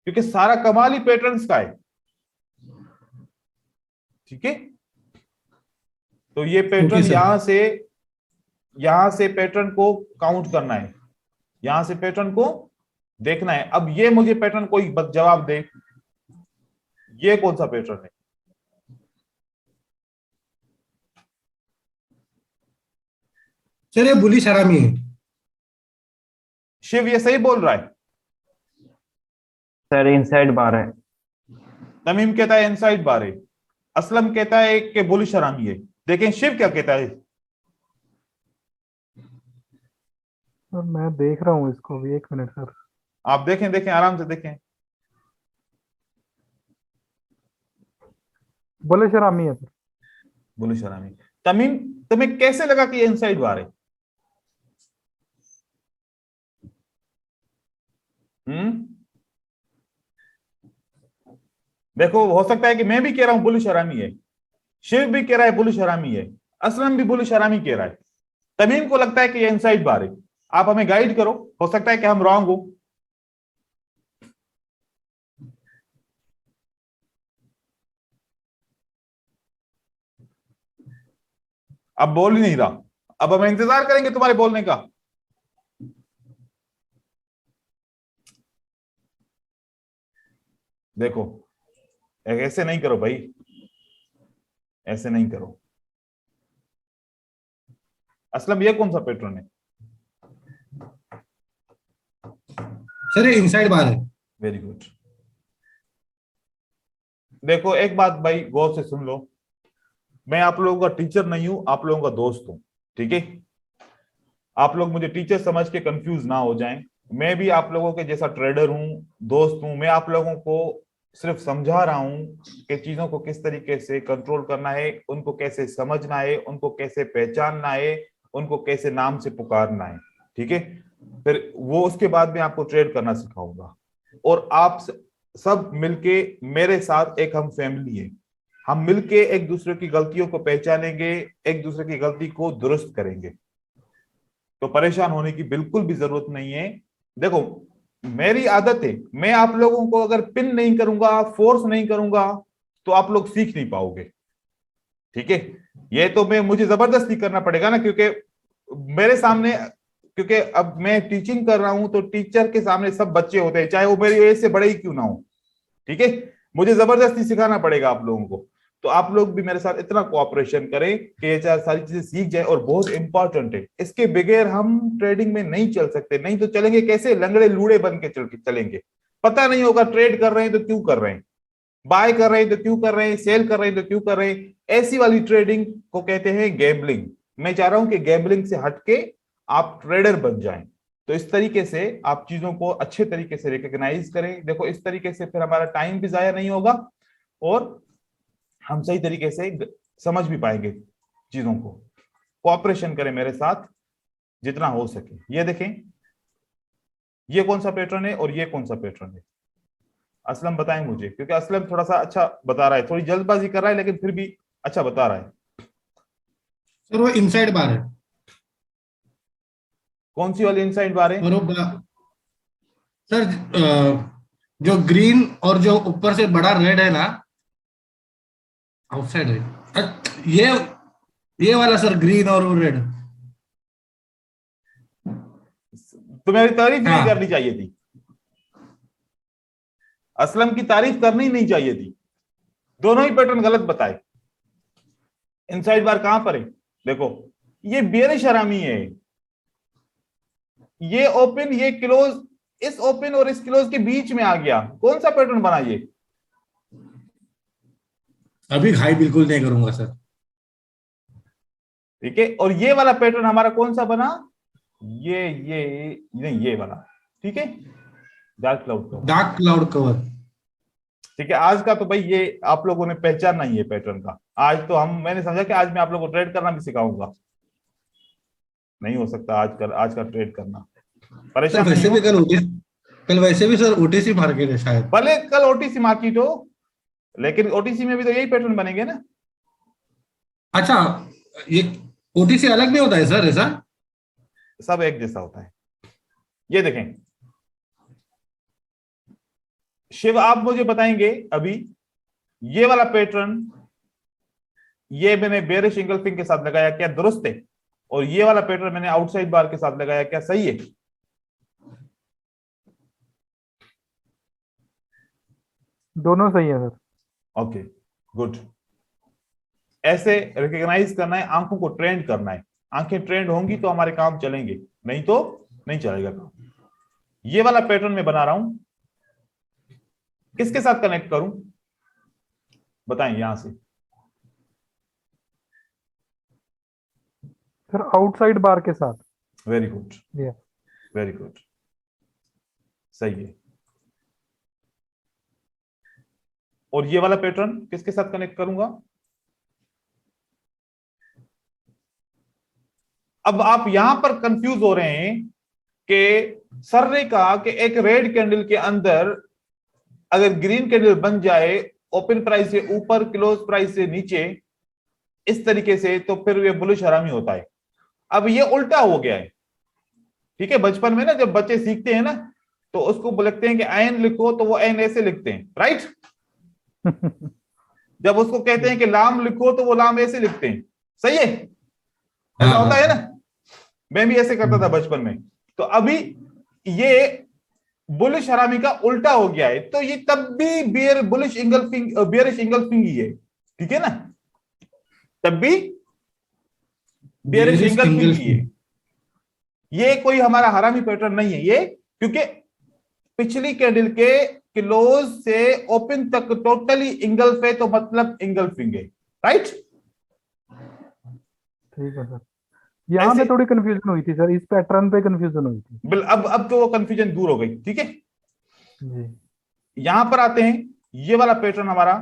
क्योंकि सारा कमाल ही पैटर्न्स का है। ठीक है, तो ये पैटर्न सर। यहां से पैटर्न को काउंट करना है, यहां से पैटर्न को देखना है। अब ये मुझे पैटर्न कोई जवाब दे, ये कौन सा पैटर्न है? सर ये बुलिश हरामी है। शिव ये सही बोल रहा है? सर इनसाइड बार है। तमीम कहता है इनसाइड बार है, असलम कहता है कि बुलिश हरामी है। देखें शिव क्या कहता है। सर मैं देख रहा हूँ इसको भी, एक मिनट सर। आप देखें देखें आराम से देखें। बोले शरामी है सर। बुलिश हरामी। तमीम, तुम्हें कैसे लगा कि ये इनसाइड बार है? देखो, हो सकता है कि मैं भी कह रहा हूं बुलिश हरामी है, शिव भी कह रहा है बुलिश हरामी है, असलम भी बुलिश हरामी कह रहा है, तमीम को लगता है कि ये इनसाइड बार है। आप हमें गाइड करो, हो सकता है कि हम रॉन्ग हो। अब बोल ही नहीं रहा, अब हम इंतजार करेंगे तुम्हारे बोलने का। देखो, ऐसे नहीं करो भाई, ऐसे नहीं करो। असलम ये कौन सा पैटर्न है? सर ये इनसाइड बार है। Very good. देखो एक बात भाई गौर से सुन लो, मैं आप लोगों का टीचर नहीं हूं, आप लोगों का दोस्त हूं। ठीक है, आप लोग मुझे टीचर समझ के कंफ्यूज ना हो जाएं। मैं भी आप लोगों के जैसा ट्रेडर हूं, दोस्त हूं। मैं आप लोगों को सिर्फ समझा रहा हूं कि चीजों को किस तरीके से कंट्रोल करना है, उनको कैसे समझना है, उनको कैसे पहचानना है, उनको कैसे नाम से पुकारना है। ठीक है, फिर वो उसके बाद मैं आपको ट्रेड करना सिखाऊंगा। और आप सब मिलके मेरे साथ एक हम फैमिली है, हम मिलके एक दूसरे की गलतियों को पहचानेंगे, एक दूसरे की गलती को दुरुस्त करेंगे। तो परेशान होने की बिल्कुल भी जरूरत नहीं है। देखो मेरी आदत है, मैं आप लोगों को अगर पिन नहीं करूंगा, फोर्स नहीं करूंगा, तो आप लोग सीख नहीं पाओगे। ठीक है, ये तो मुझे जबरदस्ती करना पड़ेगा ना, क्योंकि मेरे सामने, क्योंकि अब मैं टीचिंग कर रहा हूं तो टीचर के सामने सब बच्चे होते हैं, चाहे वो मेरी एज से बड़े ही क्यों ना हो। ठीक है, मुझे जबरदस्ती सिखाना पड़ेगा आप लोगों को। तो आप लोग भी मेरे साथ इतना कोऑपरेशन करें कि ये चार सारी चीजें सीख जाए। और बहुत इंपॉर्टेंट है, इसके बगैर हम ट्रेडिंग में नहीं चल सकते। नहीं तो चलेंगे कैसे? लंगड़े लूड़े बन के चलेंगे। पता नहीं होगा ट्रेड कर रहे हैं तो क्यों कर रहे हैं, बाय कर रहे हैं तो क्यों कर रहे हैं, सेल कर रहे हैं तो क्यों कर रहे हैं। ऐसी वाली ट्रेडिंग को कहते हैं गैम्बलिंग। मैं चाह रहा हूं कि गैम्बलिंग से हटके आप ट्रेडर बन जाएं। तो इस तरीके से आप चीजों को अच्छे तरीके से रिकॉग्नाइज करें। देखो इस तरीके से फिर हमारा टाइम भी जाया नहीं होगा और हम सही तरीके से समझ भी पाएंगे चीजों को। कोऑपरेशन करें मेरे साथ जितना हो सके। ये देखें, ये कौन सा पैटर्न है और ये कौन सा पैटर्न है? असलम बताएं मुझे, क्योंकि असलम थोड़ा सा अच्छा बता रहा है, थोड़ी जल्दबाजी कर रहा है लेकिन फिर भी अच्छा बता रहा है। सर वो इनसाइड बार है। कौन सी वाली इनसाइड बार है? और वो सर जो ग्रीन और जो ऊपर से बड़ा रेड है ना, आउटसाइड है। ये वाला सर, ग्रीन और वो रेड। तुम्हारी तारीफ नहीं हाँ। करनी चाहिए थी, असलम की तारीफ करनी नहीं चाहिए थी। दोनों ही पैटर्न गलत बताए। इनसाइड बार कहां पर है? देखो ये बेरिश हरामी है, ये ओपन ये क्लोज, इस ओपन और इस क्लोज के बीच में आ गया। कौन सा पैटर्न बना ये? अभी हाई बिल्कुल नहीं करूंगा सर। ठीक है, और ये वाला पैटर्न हमारा कौन सा बना? ये नहीं, ये वाला। ठीक है, dark cloud cover. Dark cloud cover. ठीक है, आज का तो भाई ये आप लोगों ने पहचानना ही है पैटर्न का। आज तो मैंने समझा कि आज मैं आप लोगों को ट्रेड करना भी सिखाऊंगा। नहीं हो सकता आज का ट्रेड करना। सर परेशान वैसे नहीं भी हो? कल वैसे भी सर ओटीसी मार्केट है शायद। भले कल ओटीसी मार्केट हो, लेकिन ओटीसी में भी तो यही पैटर्न बनेंगे ना। अच्छा, ये ओटीसी अलग नहीं होता है सर ऐसा? सब एक जैसा होता है। ये देखें शिव, आप मुझे बताएंगे अभी ये वाला पैटर्न, ये मैंने बेरिश इंगल्फिंग के साथ लगाया, क्या दुरुस्त है? और ये वाला पैटर्न मैंने आउटसाइड बार के साथ लगाया, क्या सही है? दोनों सही है सर। Okay, good. ऐसे रिकॉग्नाइज करना है, आंखों को ट्रेंड करना है। आंखें ट्रेंड होंगी तो हमारे काम चलेंगे, नहीं तो नहीं चलेगा काम। ये वाला पैटर्न मैं बना रहा हूं, किसके साथ कनेक्ट करूं बताएं यहां से? सर आउटसाइड बार के साथ। वेरी गुड, ये वेरी गुड, सही है। और ये वाला पैटर्न किसके साथ कनेक्ट करूंगा? अब आप यहां पर कंफ्यूज हो रहे हैं कि सर ने कहा कि एक रेड कैंडल के अंदर अगर ग्रीन कैंडल बन जाए ओपन प्राइस से ऊपर क्लोज प्राइस से नीचे इस तरीके से, तो फिर ये बुलिश हरामी होता है। अब ये उल्टा हो गया है, ठीक है। बचपन में ना जब बच्चे सीखते हैं ना तो उसको लिखते हैं कि एन लिखो तो वो एन ऐसे लिखते हैं, राइट। जब उसको कहते हैं कि लाम लिखो तो वो लाम ऐसे लिखते हैं, सही है, ऐसा होता है ना। मैं भी ऐसे करता था बचपन में। तो अभी ये बुलिश हरामी का उल्टा हो गया है, तो ये तब भी bear bullish engulfing bearish engulfing ही है, ठीक है ना, तब भी बियरिश इंगल्फिंग ही है। ये कोई हमारा हरामी पैटर्न नहीं है ये, क्योंकि पिछली कैंडल के क्लोज से ओपन तक टोटली इंगल्फ है, तो मतलब इंगल्फिंग है, राइट। ठीक है सर। यहाँ पे थोड़ी कंफ्यूजन हुई थी सर, इस पैटर्न पे कंफ्यूजन हुई थी। अब तो वो कंफ्यूजन दूर हो गई, ठीक है जी। यहां पर आते हैं, ये वाला पैटर्न हमारा,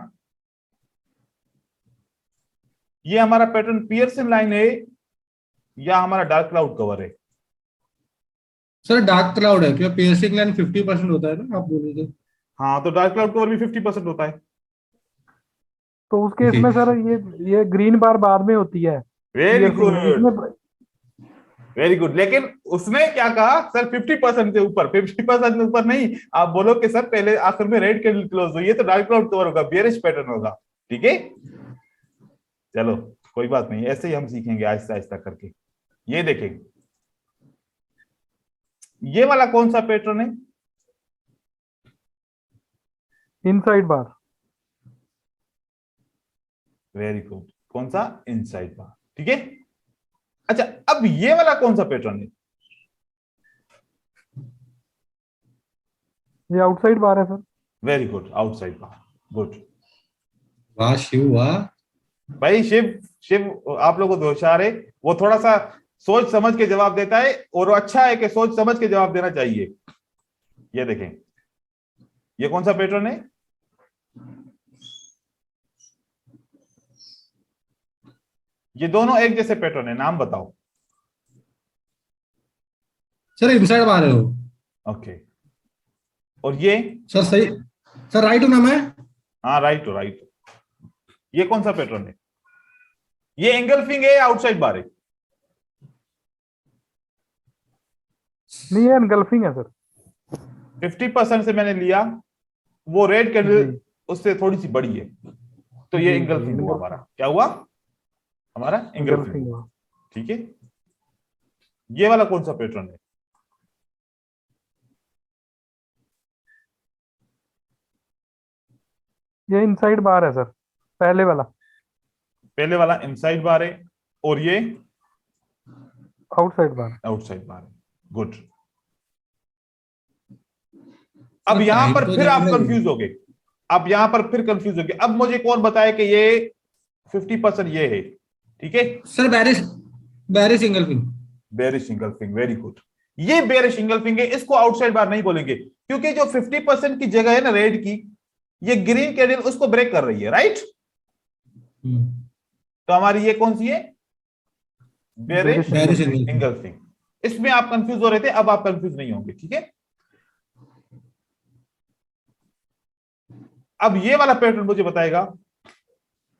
ये हमारा पैटर्न पियर्सन लाइन है या हमारा डार्क क्लाउड कवर है? सर डार्क क्लाउड है, क्या पियर्सिंग लाइन 50% होता है ना, आप बोल रहे थे? हाँ, तो डार्क क्लाउड कवर भी 50% होता है। तो उस केस में सर ये ग्रीन बार बाद में होती है। वेरी गुड, इसमें वेरी गुड। लेकिन उसने क्या कहा सर 50% से ऊपर, 50% से ऊपर नहीं। आप बोलो कि सर पहले आखिर में रेड कैंडल क्लोज हुई है तो डार्क क्लाउड कवर होगा, बियरिश पैटर्न होगा, ठीक है। चलो कोई बात नहीं, ऐसे ही हम सीखेंगे आहिस्ता आहिस्ता करके। ये देखें, ये वाला कौन सा पैटर्न है? इनसाइड बार। वेरी गुड, कौन सा? इनसाइड बार, ठीक है। अच्छा, अब ये वाला कौन सा पैटर्न है? ये आउटसाइड बार है सर। वेरी गुड, आउटसाइड बार, गुड। वाह शिव वाह। भाई शिव, शिव आप लोगों को होशियार है, वो थोड़ा सा सोच समझ के जवाब देता है, और वो अच्छा है कि सोच समझ के जवाब देना चाहिए। ये देखें, ये कौन सा पैटर्न है? ये दोनों एक जैसे पैटर्न है, नाम बताओ। सर इनसाइड बार है वो। ओके, और ये? सर सही, सर राइट हूं ना मैं? हाँ राइट हो, राइट हो। ये कौन सा पैटर्न है? ये एंगल्फिंग है या आउटसाइड बार है? नहीं, ये एनगल्फिंग है सर। 50% से मैंने लिया, वो रेड कैंडल उससे थोड़ी सी बड़ी है, तो ये एंगल्फिंग हुआ हमारा। क्या हुआ हमारा? एंगल्फिंग हुआ, ठीक है। ये वाला कौन सा पैटर्न है? ये इनसाइड बार है सर, पहले वाला। पहले वाला इनसाइड बार है, और ये आउटसाइड बार। आउटसाइड बार है, गुड। अब यहां पर फिर आप कंफ्यूज हो गए, अब यहां पर फिर कंफ्यूज हो गए। अब मुझे कौन बताए कि ये 50% ये है, ठीक है। Sir bearish, bearish engulfing. Bearish engulfing, very good. ये बेरिश इंगल्फिंग है, इसको आउटसाइड बार नहीं बोलेंगे, क्योंकि जो 50% की जगह है ना रेड की, ये ग्रीन कैंडल उसको ब्रेक कर रही है, राइट। तो हमारी ये कौन सी है? Bearish engulfing. इसमें आप कंफ्यूज हो रहे थे, अब आप कंफ्यूज नहीं होंगे, ठीक है। अब ये वाला पैटर्न मुझे बताएगा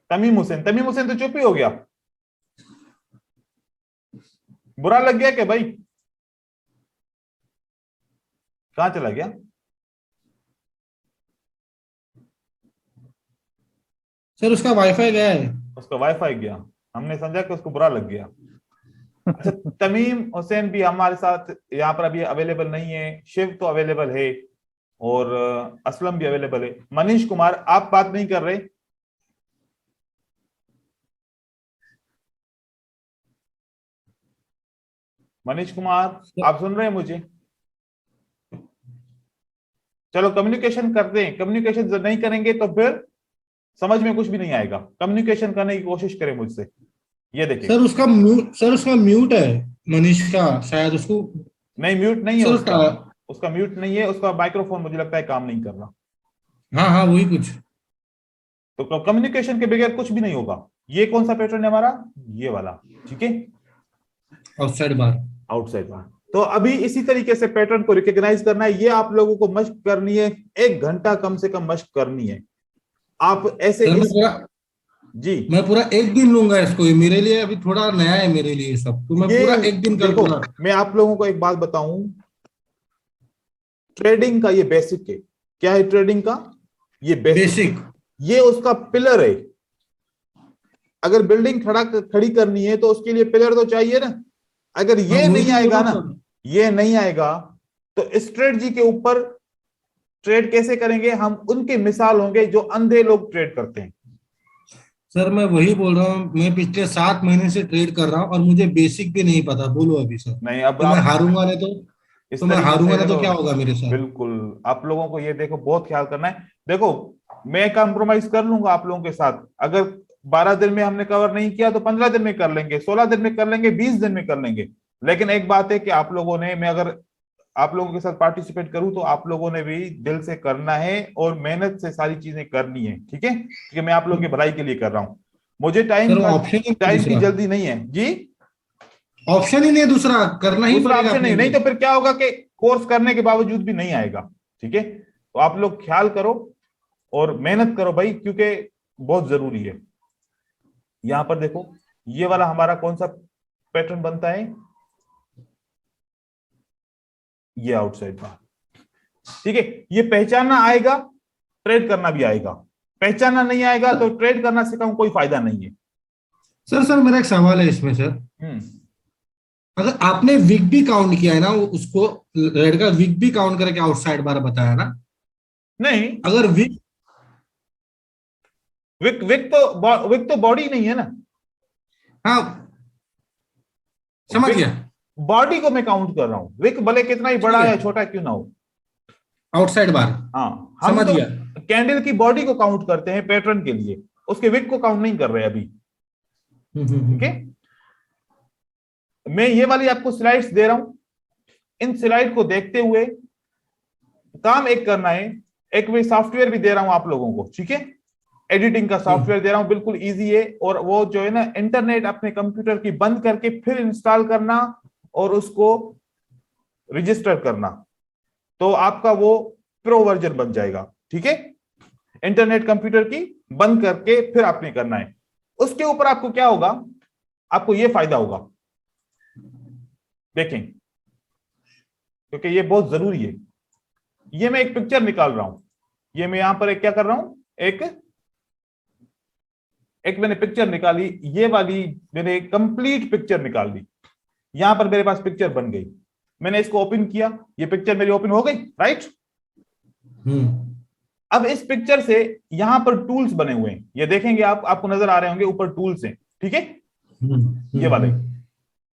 तमीम हुसैन। तमीम हुसैन तो चुप ही हो गया, बुरा लग गया क्या भाई? कहाँ चला गया? सर उसका वाईफाई गया है। उसका वाईफाई गया, हमने समझा कि उसको बुरा लग गया। अच्छा, तमीम हुसैन भी हमारे साथ यहाँ पर अभी अवेलेबल नहीं है, शिव तो अवेलेबल है और असलम भी अवेलेबल है। मनीष कुमार, आप बात नहीं कर रहे? मनीष कुमार, आप सुन रहे हैं मुझे? चलो कम्युनिकेशन करते हैं, कम्युनिकेशन जब नहीं करेंगे तो फिर समझ में कुछ भी नहीं आएगा। कम्युनिकेशन करने की कोशिश करें मुझसे। ये देखिए, सर उसका म्यूट है, मनीष का शायद उसको। नहीं म्यूट नहीं है सर उसका। उसका, उसका म्यूट नहीं है, उसका माइक्रोफोन मुझे लगता है काम नहीं कर रहा। हाँ हाँ वही कुछ। तो कम्युनिकेशन के बगैर कुछ भी नहीं होगा। ये कौन सा पैटर्न है हमारा? ये वाला, ठीक है, आउटसाइड बार। आउटसाइड बार। तो अभी इसी तरीके से पैटर्न को रिकॉग्नाइज करना है। ये आप लोगों को मशक करनी है, 1 घंटा कम से कम मशक करनी है। आप ऐसे सर इस जी, मैं पूरा एक दिन लूंगा इसको, ये मेरे लिए अभी थोड़ा नया है मेरे लिए सब, तो मैं ये पूरा एक दिन कर देखो, दूंगा। मैं आप लोगों को एक बात बताऊं, ट्रेडिंग का ये बेसिक है। क्या है ट्रेडिंग का? ये बेसिक, बेसिक। ये उसका पिलर है। अगर बिल्डिंग खड़ी करनी है तो उसके लिए पिलर तो चाहिए ना। अगर हाँ ये वही नहीं तो बोल रहा आएगा हूँ ना, सर। ये नहीं आएगा तो स्ट्रेटजी के ऊपर ट्रेड कैसे करेंगे हम? उनके मिसाल होंगे जो अंधे लोग ट्रेड करते हैं। सर मैं वही बोल रहा हूँ, मैं पिछले 7 महीने से ट्रेड कर रहा हूँ और मुझे बेसिक भी नहीं पता, बोलो अभी सर। नहीं, अब तो मैं आप हारूंगा नहीं इस तो मैं तरीके से हारूंगा नहीं तो देखो, क्या होगा मेरे साथ? बिल्कुल आप लोगों को ये देखो बहुत ख्याल करना है। देखो, मैं कॉम्प्रोमाइज कर लूंगा आप लोगों के साथ। अगर 12 दिन में हमने कवर नहीं किया तो 15 दिन में कर लेंगे, 16 दिन में कर लेंगे, 20 दिन में कर लेंगे। लेकिन एक बात है कि आप लोगों ने, मैं अगर आप लोगों के साथ पार्टिसिपेट करूं तो आप लोगों ने भी दिल से करना है और मेहनत से सारी चीजें करनी है, ठीक है? क्योंकि मैं आप लोगों की भलाई के लिए कर रहा हूं। मुझे सर वो ऑप्शन ही नहीं टाइम की दूसरा, जल्दी नहीं है जी। ऑप्शन ही नहीं है दूसरा, करना ही दूसरा पड़ेगा ऑप्शन अपने नहीं, नहीं लिए। तो फिर क्या होगा कि कोर्स करने के बावजूद भी नहीं आएगा, ठीक है? तो आप लोग ख्याल करो और मेहनत करो भाई, क्योंकि बहुत जरूरी है। यहां पर देखो, ये वाला हमारा कौन सा पैटर्न बनता है? ये आउटसाइड बार, ठीक है। ये पहचानना आएगा, ट्रेड करना भी आएगा। पहचानना नहीं आएगा तो ट्रेड करना सिखाऊं कोई फायदा नहीं है। सर मेरा एक सवाल है इसमें सर। हम्म। अगर आपने विक भी काउंट किया है ना, वो उसको रेड का विक भी काउंट करके आउटसाइड बार बताया ना? नहीं, अगर विक, विक तो बॉडी नहीं है ना। हाँ समझ विक गया। बॉडी को मैं काउंट कर रहा हूं, विक भले कितना ही ठीक बड़ा है, या छोटा क्यों ना हो। आउटसाइड बार। हाँ, हम समझ तो गया। कैंडल की बॉडी को काउंट करते हैं पैटर्न के लिए, उसके विक को काउंट नहीं कर रहे अभी, ठीक है? मैं ये वाली आपको स्लाइड्स दे रहा हूं, इन स्लाइड को देखते हुए काम एक करना है। एक मैं सॉफ्टवेयर भी दे रहा हूं आप लोगों को, ठीक है? एडिटिंग का सॉफ्टवेयर दे रहा हूं, बिल्कुल इजी है। और वो जो है ना, इंटरनेट अपने कंप्यूटर की बंद करके फिर इंस्टॉल करना और उसको रजिस्टर करना, तो आपका वो प्रो वर्जन बन जाएगा, ठीक है? इंटरनेट कंप्यूटर की बंद करके फिर आपने करना है। उसके ऊपर आपको क्या होगा, आपको ये फायदा होगा, देखें, क्योंकि ये बहुत जरूरी है। ये मैं एक पिक्चर निकाल रहा हूं, ये मैं यहां पर एक क्या कर रहा हूं, एक मैंने पिक्चर निकाली, ये वाली मैंने कंप्लीट पिक्चर निकाल ली। यहां पर मेरे पास पिक्चर बन गई, मैंने इसको ओपन किया, ये पिक्चर मेरी ओपन हो गई, राइट? अब इस पिक्चर से यहां पर टूल्स बने हुए हैं, ये देखेंगे आप, आपको नजर आ रहे होंगे ऊपर टूल्स हैं, ठीक है? ये वाले,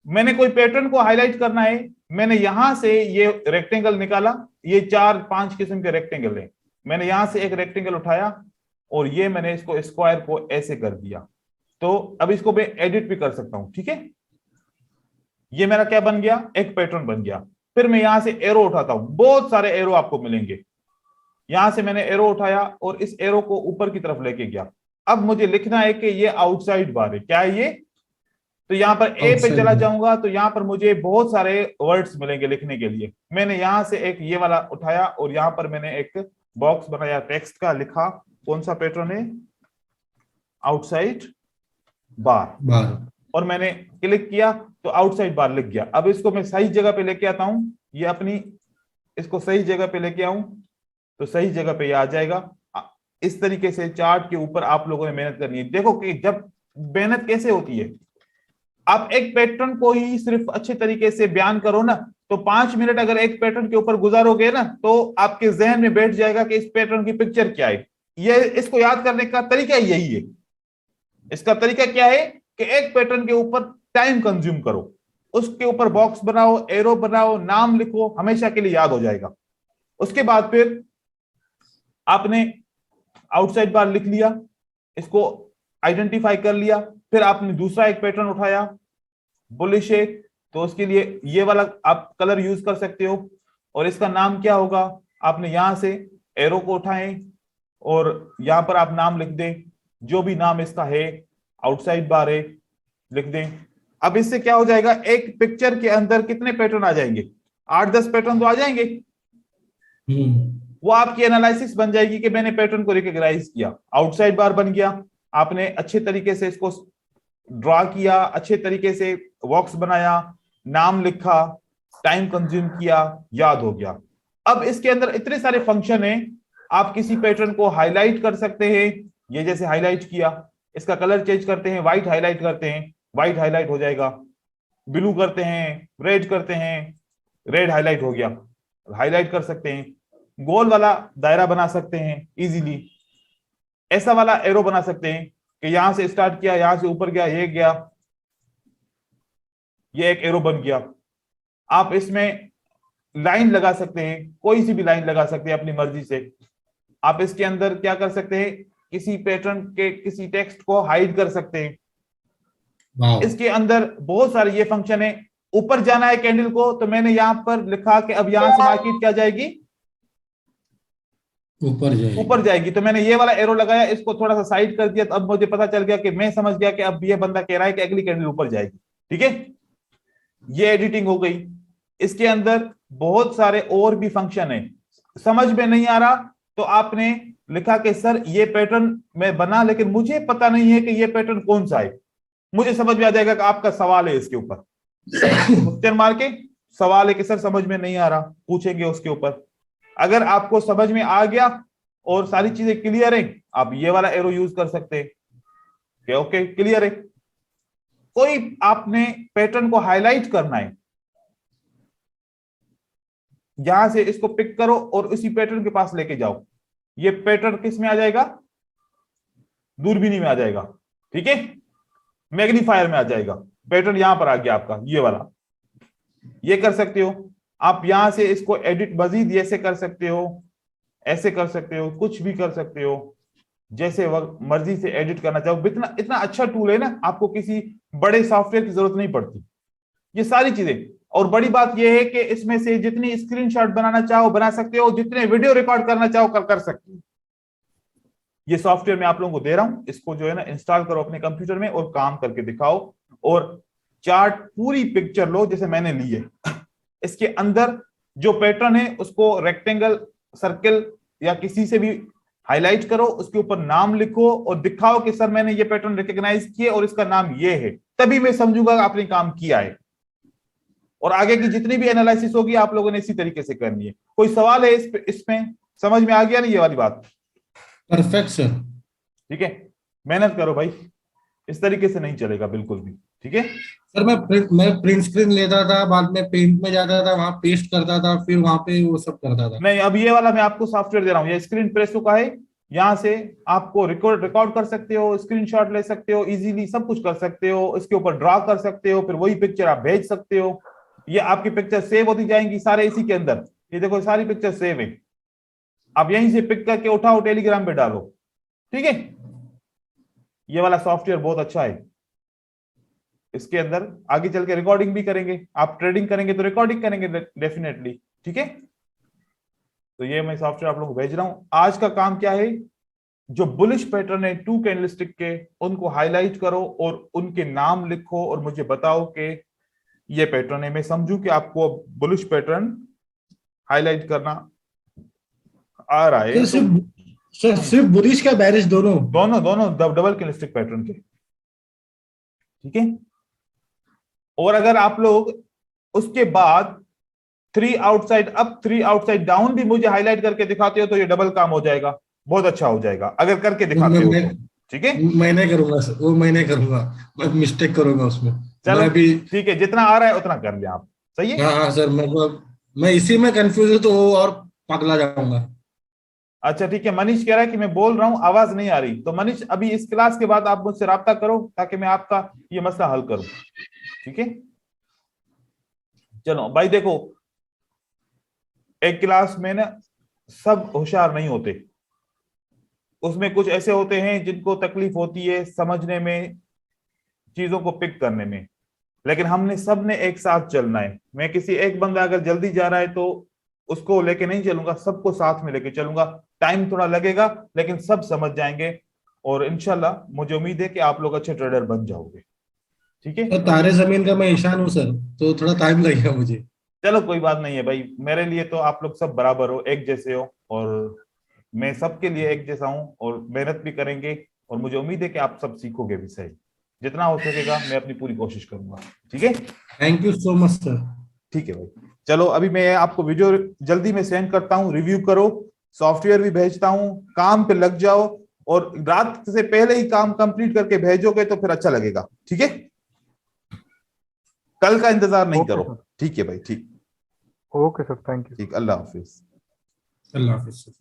मैंने कोई पैटर्न को हाईलाइट करना है, मैंने यहां से ये रेक्टेंगल निकाला, ये 4-5 किस्म के रेक्टेंगल है, मैंने यहां से एक रेक्टेंगल उठाया और ये मैंने इसको स्क्वायर को ऐसे कर दिया। तो अब इसको मैं एडिट भी कर सकता हूं, ठीक है? ये मेरा क्या बन गया, एक पैटर्न बन गया। फिर मैं यहां से एरो उठाता हूं, बहुत सारे एरो आपको मिलेंगे। यहां से मैंने एरो उठाया और इस एरो को ऊपर की तरफ लेके गया। अब मुझे लिखना है कि ये आउटसाइड बार है, क्या है ये? तो यहां पर ए पे चला जाऊंगा तो यहां पर मुझे बहुत सारे वर्ड्स मिलेंगे लिखने के लिए। मैंने यहां से एक ये वाला उठाया और यहां पर मैंने एक बॉक्स बनाया टेक्स्ट का, लिखा कौन सा पैटर्न है, आउटसाइड बार, बार। और मैंने क्लिक किया। तो आउटसाइड बार लिख गया। अब इसको मैं सही जगह पे लेके आता हूं, ये अपनी इसको सही जगह पे लेके आऊं तो सही जगह पे ये आ जाएगा। इस तरीके से चार्ट के ऊपर आप लोगों ने मेहनत करनी है। देखो कि जब मेहनत कैसे होती है, आप एक पैटर्न को ही सिर्फ अच्छे तरीके से बयान करो ना, तो 5 मिनट अगर एक पैटर्न के ऊपर गुजारोगे ना, तो आपके जहन में बैठ जाएगा कि इस पैटर्न की पिक्चर क्या है। ये इसको याद करने का तरीका यही है। इसका तरीका क्या है कि एक पैटर्न के ऊपर टाइम कंज्यूम करो, उसके ऊपर बॉक्स बनाओ, एरो बनाओ, नाम लिखो, हमेशा के लिए याद हो जाएगा। उसके बाद फिर आपने आउटसाइड बार लिख लिया, इसको आइडेंटिफाई कर लिया, फिर आपने दूसरा एक पैटर्न उठाया बुलिश है, तो उसके लिए ये वाला आप कलर यूज कर सकते हो, और इसका नाम क्या होगा, आपने यहां से एरो को उठाएं और यहां पर आप नाम लिख दें, जो भी नाम इसका है, आउटसाइड बार है, लिख दें। अब इससे क्या हो जाएगा, एक पिक्चर के अंदर कितने पैटर्न आ जाएंगे, 8-10 पैटर्न तो आ जाएंगे। वो आपकी एनालिसिस बन जाएगी कि मैंने पैटर्न को रिकॉग्नाइज किया, आउटसाइड बार बन गया, आपने अच्छे तरीके से इसको ड्रॉ किया, अच्छे तरीके से बॉक्स बनाया, नाम लिखा, टाइम कंज्यूम किया, याद हो गया। अब इसके अंदर इतने सारे फंक्शन हैं, आप किसी पैटर्न को हाईलाइट कर सकते हैं, ये जैसे हाईलाइट किया, इसका कलर चेंज करते हैं, व्हाइट हाईलाइट करते हैं, व्हाइट हाईलाइट हो जाएगा, ब्लू करते हैं, रेड करते हैं, रेड हाईलाइट हो गया, हाईलाइट कर सकते हैं, गोल वाला दायरा बना सकते हैं इजीली, ऐसा वाला एरो बना सकते हैं कि यहां से स्टार्ट किया, यहां से ऊपर गया, ये गया, ये एक एरो बन गया। आप इसमें लाइन लगा सकते हैं, कोई सी भी लाइन लगा सकते हैं अपनी मर्जी से। आप इसके अंदर क्या कर सकते हैं, किसी पैटर्न के किसी टेक्स्ट को हाइड कर सकते हैं। इसके अंदर बहुत सारे ये फंक्शन है। ऊपर जाना है कैंडल को, तो मैंने यहां पर लिखा कि अब यहां से मार्केट क्या जाएगी, ऊपर जाएगी, तो मैंने ये वाला एरो लगाया, इसको थोड़ा सा साइड कर दिया, तो अब मुझे पता चल गया कि मैं समझ गया कि अब ये बंदा कह रहा है कि अगली कैंडल ऊपर जाएगी। ठीक है, ये एडिटिंग हो गई। इसके अंदर बहुत सारे और भी फंक्शन है, समझ में नहीं आ रहा तो आपने लिखा कि सर ये पैटर्न मैं बना, लेकिन मुझे पता नहीं है कि ये पैटर्न कौन सा है, मुझे समझ में आ जाएगा कि आपका सवाल है इसके ऊपर, क्वेश्चन मार के सवाल है कि सर समझ में नहीं आ रहा, पूछेंगे उसके ऊपर। अगर आपको समझ में आ गया और सारी चीजें क्लियर है, आप ये वाला एरो यूज कर सकते हैं कि ओके क्लियर है। कोई आपने पैटर्न को हाईलाइट करना है, यहां से इसको पिक करो और उसी पैटर्न के पास लेके जाओ, ये पैटर्न किस में आ जाएगा, दूरबीनी में आ जाएगा। ठीक है, मैग्नीफायर में आ जाएगा, पैटर्न यहां पर आ गया आपका ये वाला, ये कर सकते हो आप। यहां से इसको एडिट मजीद ऐसे कर सकते हो, ऐसे कर सकते हो, कुछ भी कर सकते हो, जैसे मर्जी से एडिट करना चाहो। इतना इतना अच्छा टूल है ना, आपको किसी बड़े सॉफ्टवेयर की जरूरत नहीं पड़ती, ये सारी चीजें। और बड़ी बात यह है कि इसमें से जितनी स्क्रीनशॉट बनाना चाहो बना सकते हो, जितने वीडियो रिकॉर्ड करना चाहो कर सकते हो। ये सॉफ्टवेयर मैं आप लोगों को दे रहा हूं, इसको जो है ना इंस्टॉल करो अपने कंप्यूटर में और काम करके दिखाओ, और चार्ट पूरी पिक्चर लो जैसे मैंने ली है। इसके अंदर जो पैटर्न है उसको रेक्टेंगल, सर्कल या किसी से भी हाईलाइट करो, उसके ऊपर नाम लिखो और दिखाओ कि सर मैंने ये पैटर्न रिकॉग्नाइज किए और इसका नाम ये है, तभी मैं समझूंगा आपने काम किया है। और आगे की जितनी भी एनालिसिस होगी आप लोगों ने इसी तरीके से करनी है। कोई सवाल है इसमें समझ में आ गया नहीं ये वाली बात? Perfect sir. ठीक है, मेहनत करो भाई, इस तरीके से नहीं चलेगा बिल्कुल भी। ठीक है सर, मैं प्रिंट स्क्रीन लेता था, बाद में पेंट में जाता था, वहां पेस्ट करता था, फिर वहां पे वो सब करता था। नहीं, अब ये वाला मैं आपको सॉफ्टवेयर दे रहा हूँ, ये स्क्रीन प्रेसो का है, यहाँ से आपको रिकॉर्ड कर सकते हो, स्क्रीनशॉट ले सकते हो, इजीली सब कुछ कर सकते हो, इसके ऊपर ड्रॉ कर सकते हो, फिर वही पिक्चर आप भेज सकते हो। ये आपकी पिक्चर सेव होती जाएंगी सारे इसी के अंदर। ये देखो सारी पिक्चर सेव है, आप यहीं से पिक करके उठाओ, टेलीग्राम पे डालो। ठीक है, ये वाला सॉफ्टवेयर बहुत अच्छा है। इसके अंदर आगे चल के रिकॉर्डिंग भी करेंगे, आप ट्रेडिंग करेंगे तो रिकॉर्डिंग करेंगे डेफिनेटली। ठीक है, तो ये मैं सॉफ्टवेयर आप लोगों को भेज रहा हूं। आज का काम क्या है, जो बुलिश पैटर्न है 2 कैंडलस्टिक के, उनको हाईलाइट करो और उनके नाम लिखो और मुझे बताओ कि ये पैटर्न है। मैं समझूं कि आपको बुलिश पैटर्न हाईलाइट करना आ रहा है। सिर्फ बुलिश का बेरिश दोनों दोनों डबल कैंडलस्टिक पैटर्न के। ठीक है, और अगर आप लोग उसके बाद 3 आउटसाइड अप 3 आउटसाइड डाउन भी मुझे हाईलाइट करके दिखाते हो तो ये डबल काम हो जाएगा, बहुत अच्छा हो जाएगा अगर करके दिखाते हो तो। ठीक है, मैं नहीं करूंगा सर, वो मैं नहीं करूंगा, मैं मिस्टेक करूंगा उसमें। चलो मैं भी ठीक है, जितना आ रहा है उतना कर ले आप। सही है। हाँ हाँ सर, मैं इसी में कंफ्यूज हूँ तो वो और पगला जाऊंगा। अच्छा ठीक है, मनीष कह रहा है कि मैं बोल रहा हूं आवाज नहीं आ रही, तो मनीष अभी इस क्लास के बाद आप मुझसे राब्ता करो ताकि मैं आपका ये मसला हल करूं। ठीक है, चलो भाई देखो, एक क्लास में ना सब होशियार नहीं होते, उसमें कुछ ऐसे होते हैं जिनको तकलीफ होती है समझने में, चीजों को पिक करने में, लेकिन हमने सब ने एक साथ चलना है। मैं किसी एक बंदा अगर जल्दी जा रहा है तो उसको लेके नहीं चलूंगा, सबको साथ में लेके चलूंगा। टाइम थोड़ा लगेगा लेकिन सब समझ जाएंगे, और इंशाल्लाह मुझे उम्मीद है कि आप लोग अच्छे ट्रेडर बन जाओगे। ठीक है, सर तारे जमीन का मैं ईशान हूँ सर, तो थोड़ा टाइम लगेगा मुझे। चलो कोई बात नहीं है भाई, मेरे लिए तो आप लोग सब बराबर हो, एक जैसे हो, और मैं सबके लिए एक जैसा हूँ, और मेहनत भी करेंगे, और मुझे उम्मीद है कि आप सब सीखोगे भी सही। जितना हो सकेगा मैं अपनी पूरी कोशिश करूंगा। ठीक है, thank you so much sir. ठीक है भाई, चलो अभी मैं आपको वीडियो जल्दी में सेंड करता हूँ, रिव्यू करो, सॉफ्टवेयर भी भेजता हूँ, काम पे लग जाओ, और रात से पहले ही काम कंप्लीट करके भेजोगे तो फिर अच्छा लगेगा। ठीक है, कल का इंतजार नहीं ओके करो। सर। ठीक है भाई, ठीक, ओके सर, थैंक यू। ठीक, अल्लाह हाफिज। अल्लाह हाफिज सर।